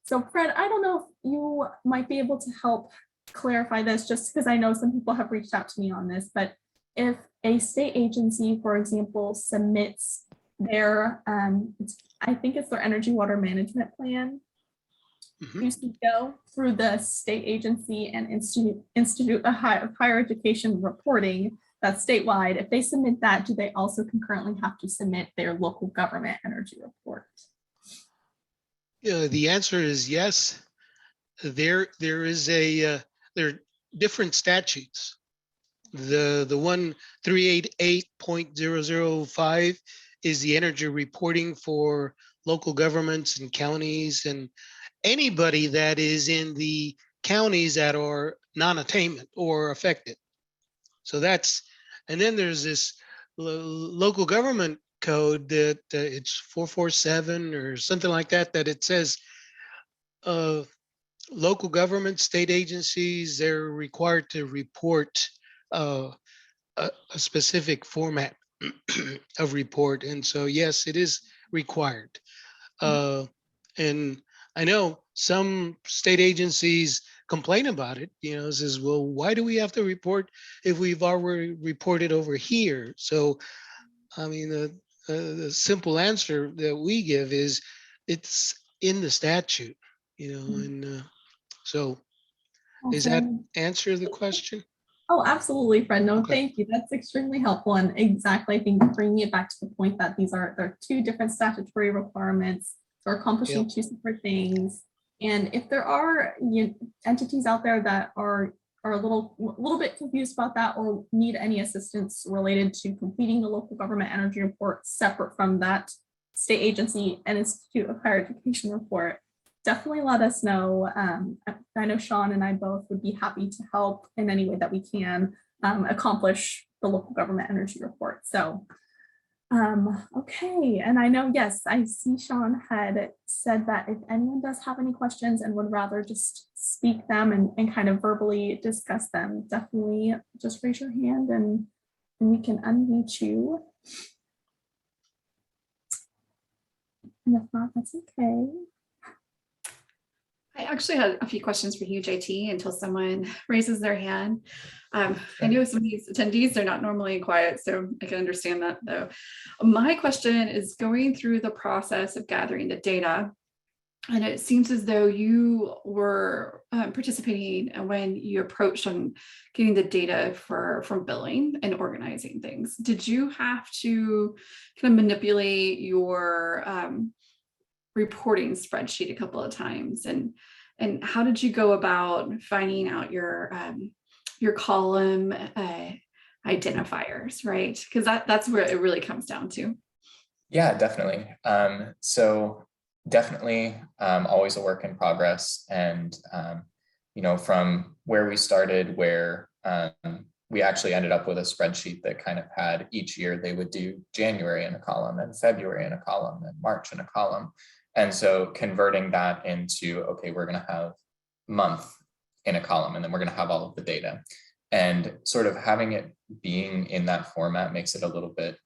So Fred, I don't know if you might be able to help clarify this just because I know some people have reached out to me on this, but if a state agency, for example, submits their, I think it's their energy water management plan to SECO through the state agency and institute of higher education reporting that's statewide, if they submit that, do they also concurrently have to submit their local government energy report? Yeah, the answer is yes. There are different statutes. The one 388.005 is the energy reporting for local governments and counties and anybody that is in the counties that are non-attainment or affected. So and then there's this local government code that it's 447 or something like that, that it says local government, state agencies, they're required to report a specific format of report. And so, yes, it is required. And I know some state agencies complain about it, says, well, why do we have to report if we've already reported over here? So, I mean, the simple answer that we give is it's in the statute, and So does that Awesome. answer the question? Oh, absolutely, Fred. No, Okay. thank you. That's extremely helpful. And exactly, I think bringing it back to the point that they're two different statutory requirements. They're accomplishing two separate things. And if there are entities out there that are a little bit confused about that or need any assistance related to completing the local government energy report separate from that state agency and Institute of Higher Education report, definitely let us know. I know Sean and I both would be happy to help in any way that we can accomplish the local government energy report. So, okay. And I know, yes, I see Sean had said that if anyone does have any questions and would rather just speak them and kind of verbally discuss them, definitely just raise your hand and we can unmute you. And if not, that's okay. I actually had a few questions for you, JT, until someone raises their hand. I know some of these attendees, they're not normally quiet, so I can understand that though. My question is going through the process of gathering the data, and it seems as though you were participating when you approached on getting the data from billing and organizing things. Did you have to kind of manipulate your reporting spreadsheet a couple of times, and how did you go about finding out your column identifiers, right? Because that's where it really comes down to. Yeah, definitely. So definitely always a work in progress. And, from where we started, where we actually ended up with a spreadsheet that kind of had each year they would do January in a column and February in a column and March in a column. And so converting that into, okay, we're going to have month in a column, and then we're going to have all of the data. And sort of having it being in that format makes it a little bit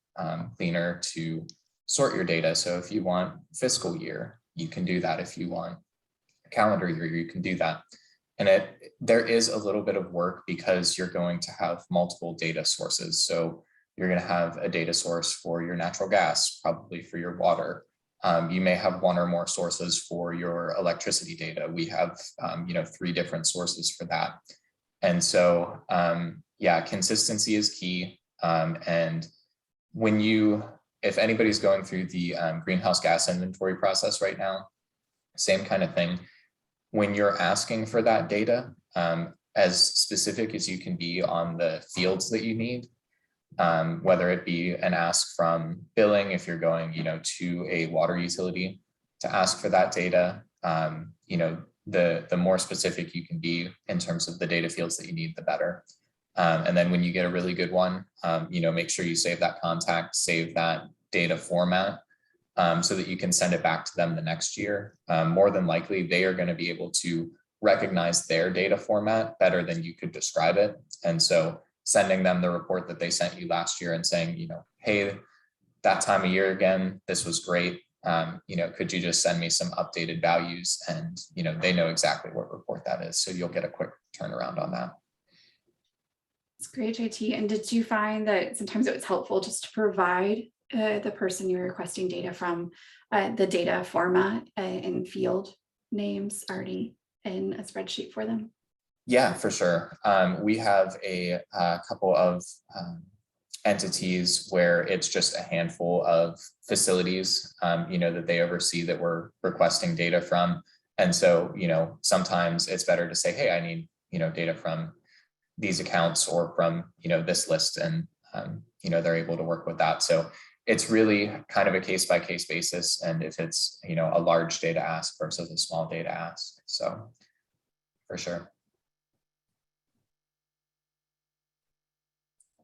cleaner to sort your data. So if you want fiscal year, you can do that. If you want calendar year, you can do that. And there is a little bit of work because you're going to have multiple data sources. So you're going to have a data source for your natural gas, probably for your water. You may have one or more sources for your electricity data. We have, 3 different sources for that. And so, consistency is key. And if anybody's going through the greenhouse gas inventory process right now, same kind of thing. When you're asking for that data, as specific as you can be on the fields that you need, whether it be an ask from billing, if you're going, to a water utility to ask for that data, the more specific you can be in terms of the data fields that you need, the better. And then when you get a really good one, make sure you save that contact, save that data format, so that you can send it back to them the next year. More than likely, they are going to be able to recognize their data format better than you could describe it. And so sending them the report that they sent you last year and saying, hey, that time of year again, this was great. Could you just send me some updated values? And, they know exactly what report that is. So you'll get a quick turnaround on that. It's great, JT. And did you find that sometimes it was helpful just to provide the person you're requesting data from the data format and field names already in a spreadsheet for them? Yeah, for sure. We have a couple of entities where it's just a handful of facilities, that they oversee that we're requesting data from. And so, sometimes it's better to say, hey, I need, data from these accounts or from, this list, and, they're able to work with that. So it's really kind of a case-by-case basis. And if it's, a large data ask versus a small data ask. So for sure.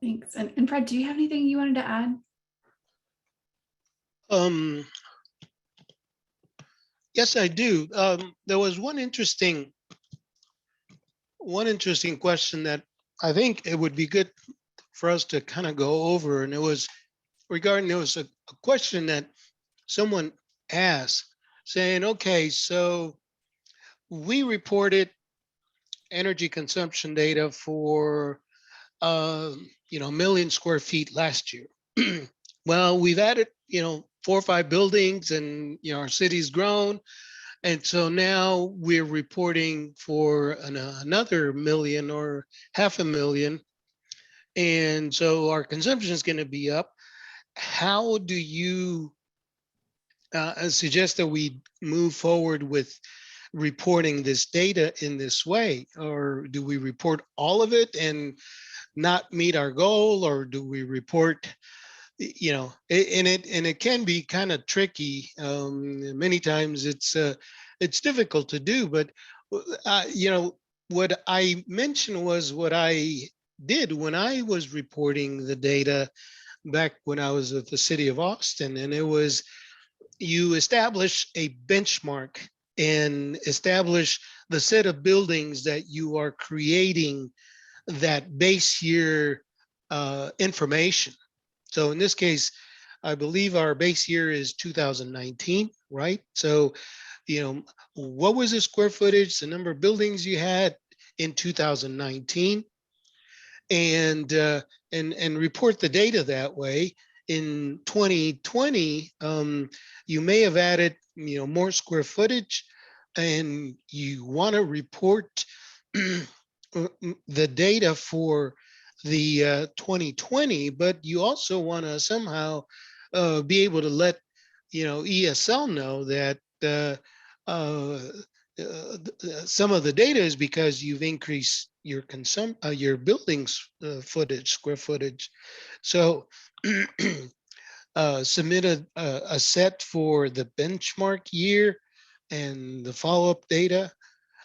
Thanks. And Fred, do you have anything you wanted to add? Yes, I do. There was one interesting question that I think it would be good for us to kind of go over, and it was regarding, there was a question that someone asked saying, okay, so we reported energy consumption data for million square feet last year. Well, we've added 4 or 5 buildings, and our city's grown, And so now we're reporting for another million or 500,000. And so our consumption is going to be up. How do you suggest that we move forward with reporting this data in this way? Or do we report all of it and not meet our goal? Or do we report, you know, and it can be kind of tricky. Many times it's difficult to do, but you know, what I mentioned was what I did when I was reporting the data back when I was at the city of Austin, and it was you establish a benchmark and establish the set of buildings that you are creating that base year information. So in this case, I believe our base year is 2019, right? So, you know, what was the square footage, the number of buildings you had in 2019, and report the data that way. In 2020, you may have added, you know, more square footage, and you want to report the data for the 2020, but you also want to somehow be able to let, you know, ESL know that some of the data is because you've increased your your buildings footage, square footage. So submit a set for the benchmark year and the follow-up data,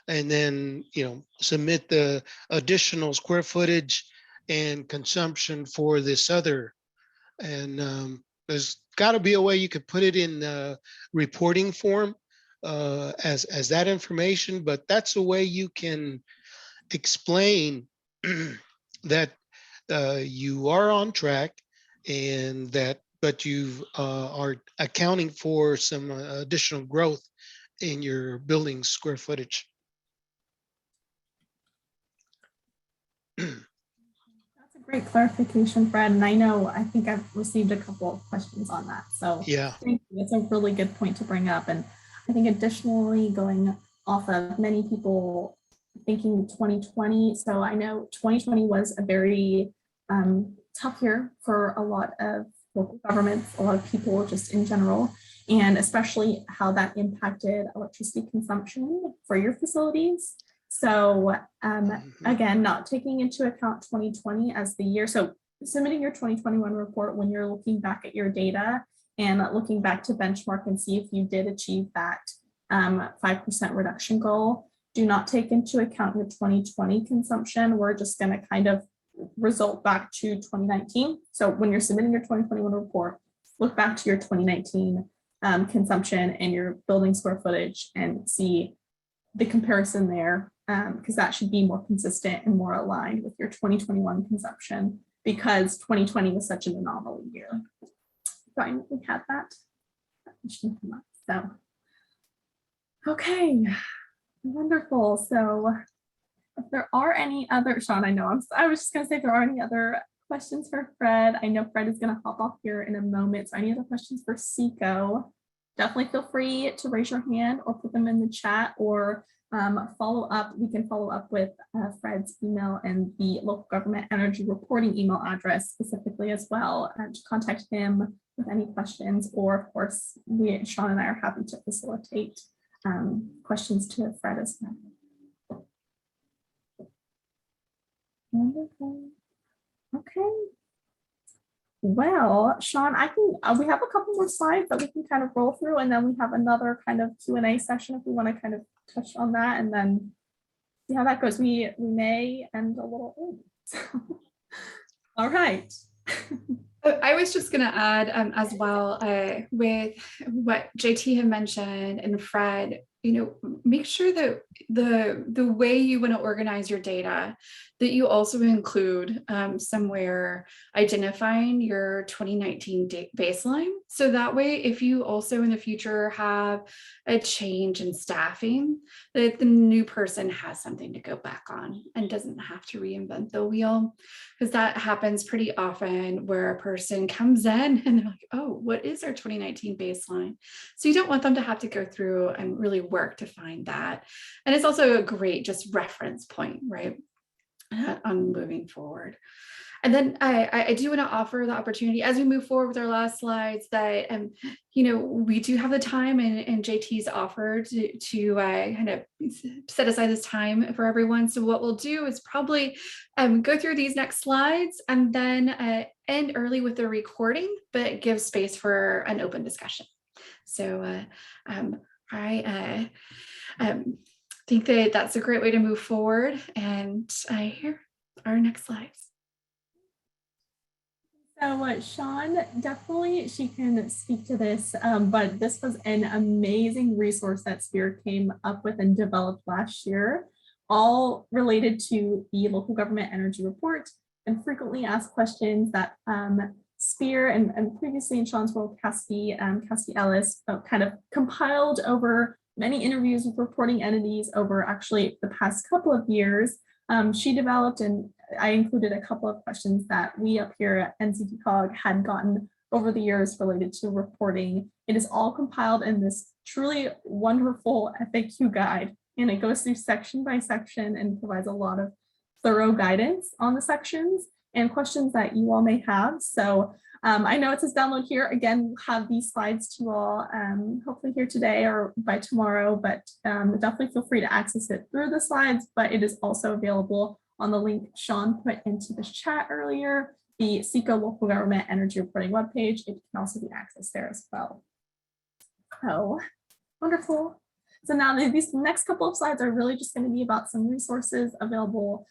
and then, you know, submit the additional square footage and consumption for this other. And there's got to be a way you could put it in the reporting form as that information, but that's a way you can explain that you are on track, and that, but you are accounting for some additional growth in your building square footage. That's a great clarification, Fred. And I think I've received a couple of questions on that. So Yeah. thank you. That's a really good point to bring up. And I think additionally, going off of many people thinking 2020. So I know 2020 was a very tough year for a lot of local governments, a lot of people just in general, and especially how that impacted electricity consumption for your facilities. So again, not taking into account 2020 as the year. So submitting your 2021 report when you're looking back at your data and looking back to benchmark and see if you did achieve that 5% reduction goal. Do not take into account your 2020 consumption. We're just going to kind of result back to 2019. So when you're submitting your 2021 report, look back to your 2019 consumption and your building square footage and see the comparison there, because that should be more consistent and more aligned with your 2021 consumption, because 2020 was such an anomaly year. Fine, we had that. So, okay, wonderful. So if there are any other, Sean, I was just going to say if there are any other questions for Fred. I know Fred is going to hop off here in a moment. So any other questions for SECO? Definitely feel free to raise your hand or put them in the chat, or follow up. We can follow up with Fred's email and the local government energy reporting email address specifically as well, to contact him with any questions. Or of course, Sean and I are happy to facilitate questions to Fred as well. Wonderful. Okay. Well, Sean, we have a couple more slides that we can kind of roll through, and then we have another kind of Q&A session if we want to kind of touch on that, and then see how that goes. We may end a little early. So. All right. I was just going to add as well with what JT had mentioned and Fred, make sure that the way you want to organize your data, that you also include somewhere identifying your 2019 baseline. So that way, if you also in the future have a change in staffing, that the new person has something to go back on and doesn't have to reinvent the wheel, because that happens pretty often where a person comes in and they're like, oh, what is our 2019 baseline? So you don't want them to have to go through and really work to find that. And it's also a great just reference point, right, on moving forward. And then I do want to offer the opportunity as we move forward with our last slides that, we do have the time and JT's offered to kind of set aside this time for everyone. So what we'll do is probably go through these next slides and then end early with the recording, but give space for an open discussion. So I think that that's a great way to move forward. And here are our next slides. So Sean, definitely she can speak to this, but this was an amazing resource that SPEER came up with and developed last year, all related to the Local Government Energy Report and frequently asked questions that SPEER and previously in Sean's role, Cassie Ellis kind of compiled over many interviews with reporting entities over actually the past couple of years. She developed, and I included a couple of questions that we up here at NCTCOG had gotten over the years related to reporting. It is all compiled in this truly wonderful FAQ guide, and it goes through section by section and provides a lot of thorough guidance on the sections and questions that you all may have. So I know it says download here. Again, we'll have these slides to you all hopefully here today or by tomorrow, but definitely feel free to access it through the slides, but it is also available on the link Sean put into the chat earlier, the SECO Local Government Energy Reporting webpage. It can also be accessed there as well. Oh, wonderful. So now these next couple of slides are really just going to be about some resources available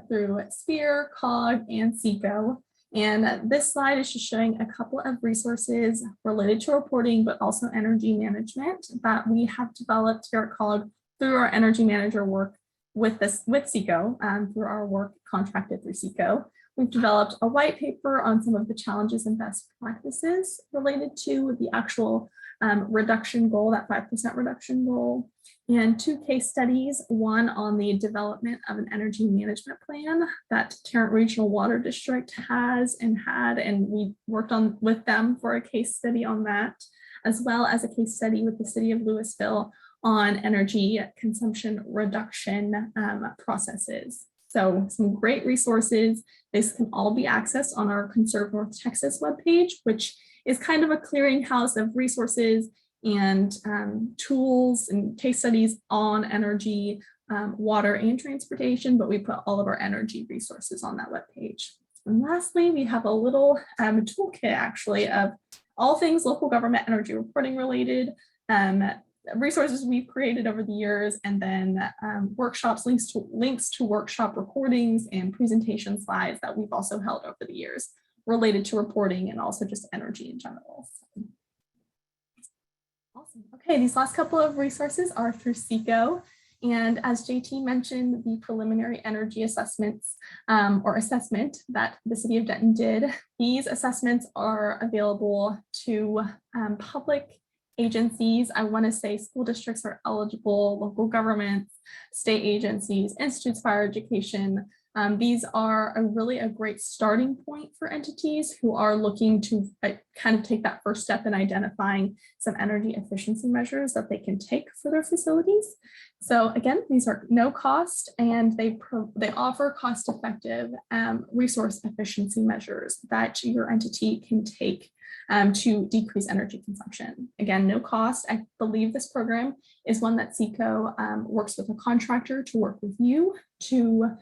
through SPEER, COG, and SECO. And this slide is just showing a couple of resources related to reporting, but also energy management that we have developed here at COG through our energy manager work with SECO, through our work contracted through SECO. We've developed a white paper on some of the challenges and best practices related to the actual reduction goal, that 5% reduction goal, and 2 case studies, one on the development of an energy management plan that Tarrant Regional Water District has and had, and we worked on with them for a case study on that, as well as a case study with the city of Louisville on energy consumption reduction processes. So some great resources. This can all be accessed on our Conserve North Texas webpage, which is kind of a clearinghouse of resources and tools and case studies on energy, water, and transportation, but we put all of our energy resources on that webpage. And lastly, we have a little toolkit actually of all things local government energy reporting related, resources we've created over the years, and then workshops, links to workshop recordings and presentation slides that we've also held over the years related to reporting and also just energy in general. So. Awesome. Okay, these last couple of resources are through SECO. And as JT mentioned, the preliminary energy assessments or assessment that the city of Denton did, these assessments are available to public agencies. I want to say school districts are eligible, local governments, state agencies, institutes of higher education. These are really a great starting point for entities who are looking to kind of take that first step in identifying some energy efficiency measures that they can take for their facilities. So again, these are no cost, and they offer cost-effective resource efficiency measures that your entity can take to decrease energy consumption. Again, no cost. I believe this program is one that SECO works with a contractor to work with you to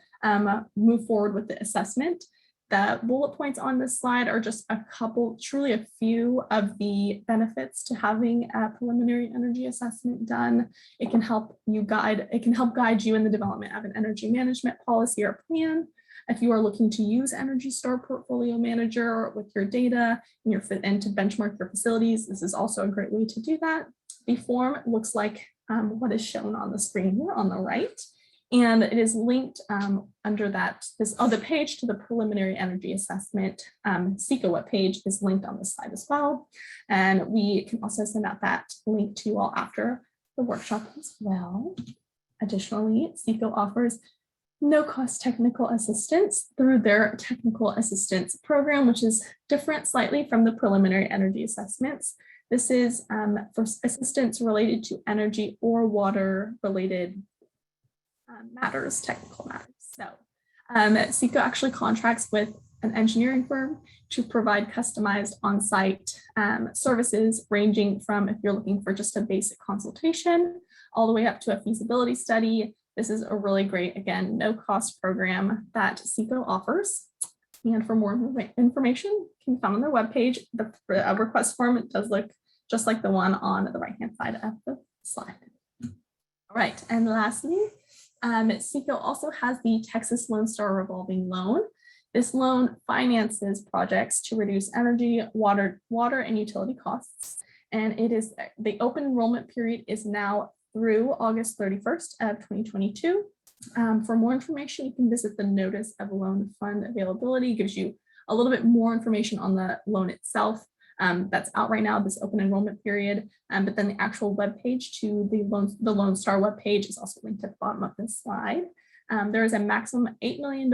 move forward with the assessment. The bullet points on this slide are just a couple, truly a few of the benefits to having a preliminary energy assessment done. It can help guide you in the development of an energy management policy or plan. If you are looking to use Energy Star Portfolio Manager with your data and to benchmark your facilities, this is also a great way to do that. The form looks like what is shown on the screen here on the right. And it is linked under this other page to the preliminary energy assessment. SECO webpage is linked on this slide as well. And we can also send out that link to you all after the workshop as well. Additionally, SECO offers no-cost technical assistance through their technical assistance program, which is different slightly from the preliminary energy assessments. This is for assistance related to energy or water related matters, technical matters. So SECO actually contracts with an engineering firm to provide customized on-site services, ranging from, if you're looking for just a basic consultation, all the way up to a feasibility study. This is a really great, again, no cost program that SECO offers. And for more information, can be found on their webpage. The request form, it does look just like the one on the right-hand side of the slide. All right, and lastly, SECO also has the Texas Lone Star Revolving Loan. This loan finances projects to reduce energy, water, and utility costs. And it is, the open enrollment period is now through August 31st of 2022. For more information, you can visit the Notice of Loan Fund Availability. It gives you a little bit more information on the loan itself. That's out right now, this open enrollment period. But then the actual web page to the Lone Star web page is also linked at the bottom of this slide. There is a maximum $8 million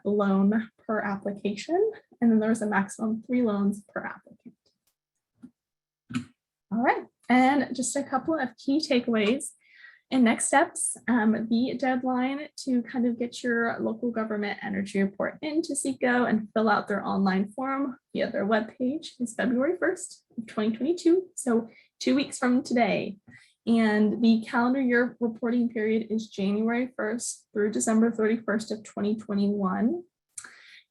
loan per application, and then there's a maximum 3 loans per applicant. All right, and just a couple of key takeaways. And next steps, the deadline to kind of get your local government energy report into SECO and fill out their online form via their webpage is February 1st of 2022, so 2 weeks from today. And the calendar year reporting period is January 1st through December 31st of 2021.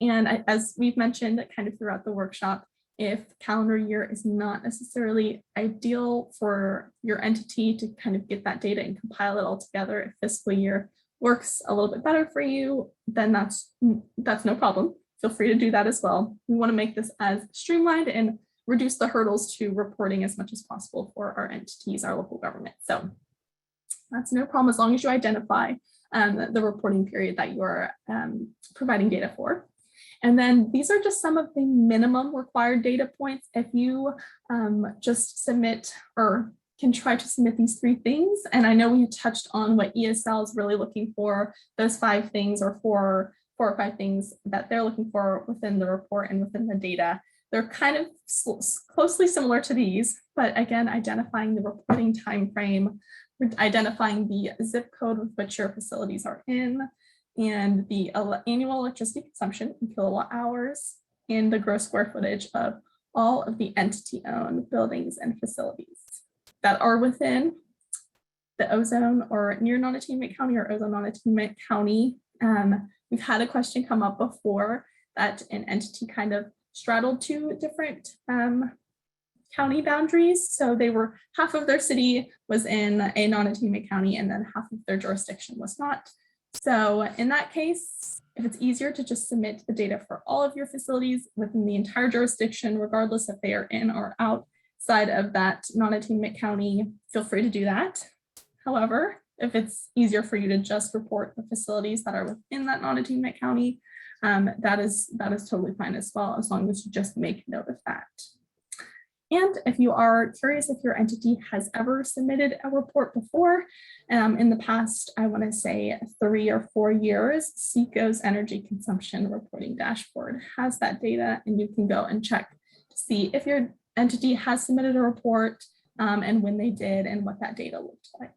And as we've mentioned kind of throughout the workshop, if calendar year is not necessarily ideal for your entity to kind of get that data and compile it all together, if fiscal year works a little bit better for you, then that's no problem. Feel free to do that as well. We want to make this as streamlined and reduce the hurdles to reporting as much as possible for our entities, our local government. So that's no problem as long as you identify the reporting period that you're providing data for. And then these are just some of the minimum required data points. If you just submit or can try to submit these 3 things, and I know we touched on what ESL is really looking for, those 5 things or 4 or 5 things that they're looking for within the report and within the data. They're kind of closely similar to these, but again, identifying the reporting time frame, identifying the zip code with which your facilities are in, and the annual electricity consumption in kilowatt hours, and the gross square footage of all of the entity-owned buildings and facilities that are within the ozone or near non-attainment county or ozone non-attainment county. We've had a question come up before that an entity kind of straddled 2 different county boundaries. So they were, half of their city was in a non-attainment county and then half of their jurisdiction was not. So in that case, if it's easier to just submit the data for all of your facilities within the entire jurisdiction, regardless if they are in or outside of that non-attainment county, feel free to do that. However, if it's easier for you to just report the facilities that are within that non-attainment county, that is totally fine as well, as long as you just make note of that. And if you are curious if your entity has ever submitted a report before, in the past, I want to say 3 or 4 years, SECO's energy consumption reporting dashboard has that data, and you can go and check to see if your entity has submitted a report and when they did and what that data looked like.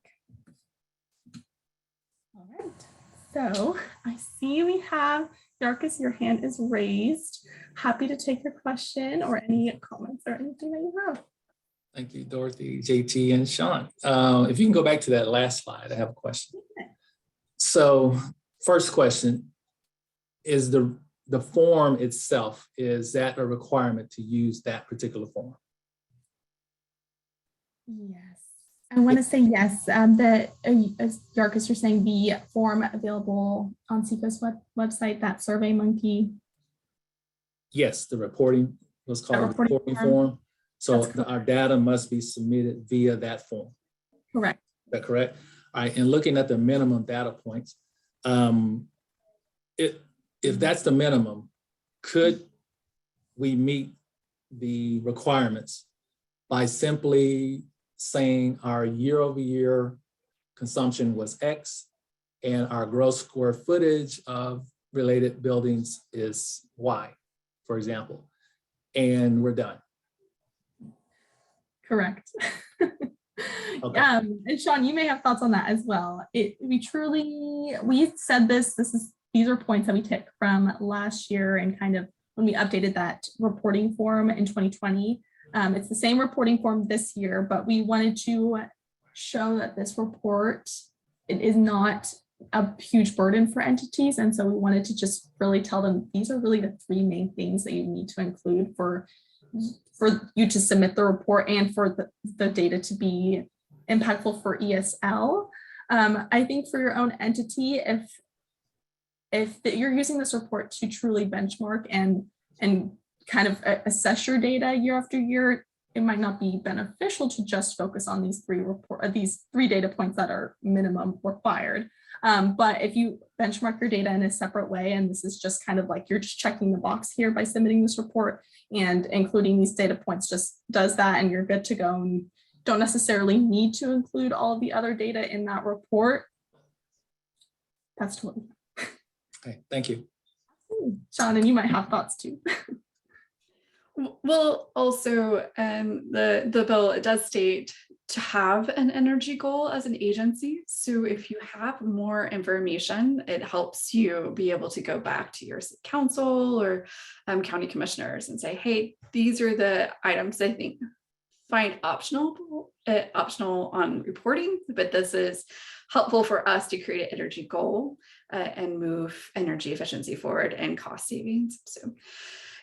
All right, so I see we have Yarkus, your hand is raised. Happy to take your question or any comments or anything that you have. Thank you, Dorothy, JT, and Sean. If you can go back to that last slide, I have a question. Okay. So first question, is the form itself, is that a requirement to use that particular form? Yes, I want to say yes. As Yarkus, you're saying the form available on SECO's website, that SurveyMonkey. Yes, the reporting was called a reporting form. So our data must be submitted via that form. Correct. Is that correct? All right, and looking at the minimum data points, if that's the minimum, could we meet the requirements by simply saying our year-over-year consumption was X and our gross square footage of related buildings is Y, for example, and we're done? Correct. Okay. And Sean, you may have thoughts on that as well. We said these are points that we took from last year and kind of when we updated that reporting form in 2020. It's the same reporting form this year, but we wanted to show that this report, it is not a huge burden for entities. And so we wanted to just really tell them, these are really the three main things that you need to include for you to submit the report and for the data to be impactful for ESL. I think for your own entity, if you're using this report to truly benchmark and kind of assess your data year after year, it might not be beneficial to just focus on these three data points that are minimum required. But if you benchmark your data in a separate way, and this is just kind of like you're just checking the box here by submitting this report and including these data points just does that and you're good to go. And you don't necessarily need to include all of the other data in that report. That's totally. Okay, thank you. Sean, and you might have thoughts too. Well, also, the bill, it does state to have an energy goal as an agency. So if you have more information, it helps you be able to go back to your city council or county commissioners and say, hey, these are the items I think find optional on reporting, but this is helpful for us to create an energy goal and move energy efficiency forward and cost savings. So,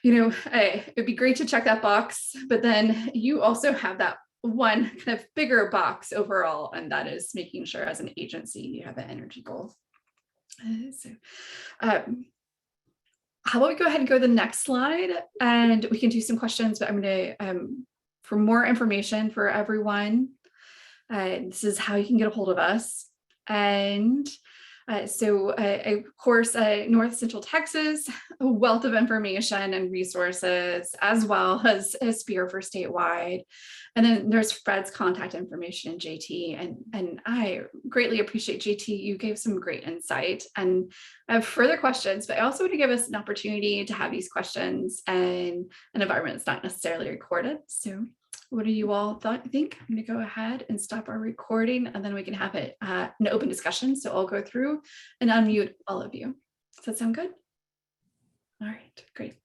it'd be great to check that box, but then you also have that one kind of bigger box overall, and that is making sure as an agency you have an energy goal. How about we go ahead and go to the next slide and we can do some questions, but I'm going to, for more information for everyone, this is how you can get a hold of us. And of course, North Central Texas, a wealth of information and resources, as well as SPEER for statewide. And then there's Fred's contact information and JT. And I greatly appreciate JT. You gave some great insight. And I have further questions, but I also want to give us an opportunity to have these questions in an environment that's not necessarily recorded. So what do you all think? I'm going to go ahead and stop our recording, and then we can have it an open discussion. So I'll go through and unmute all of you. Does that sound good? All right, great.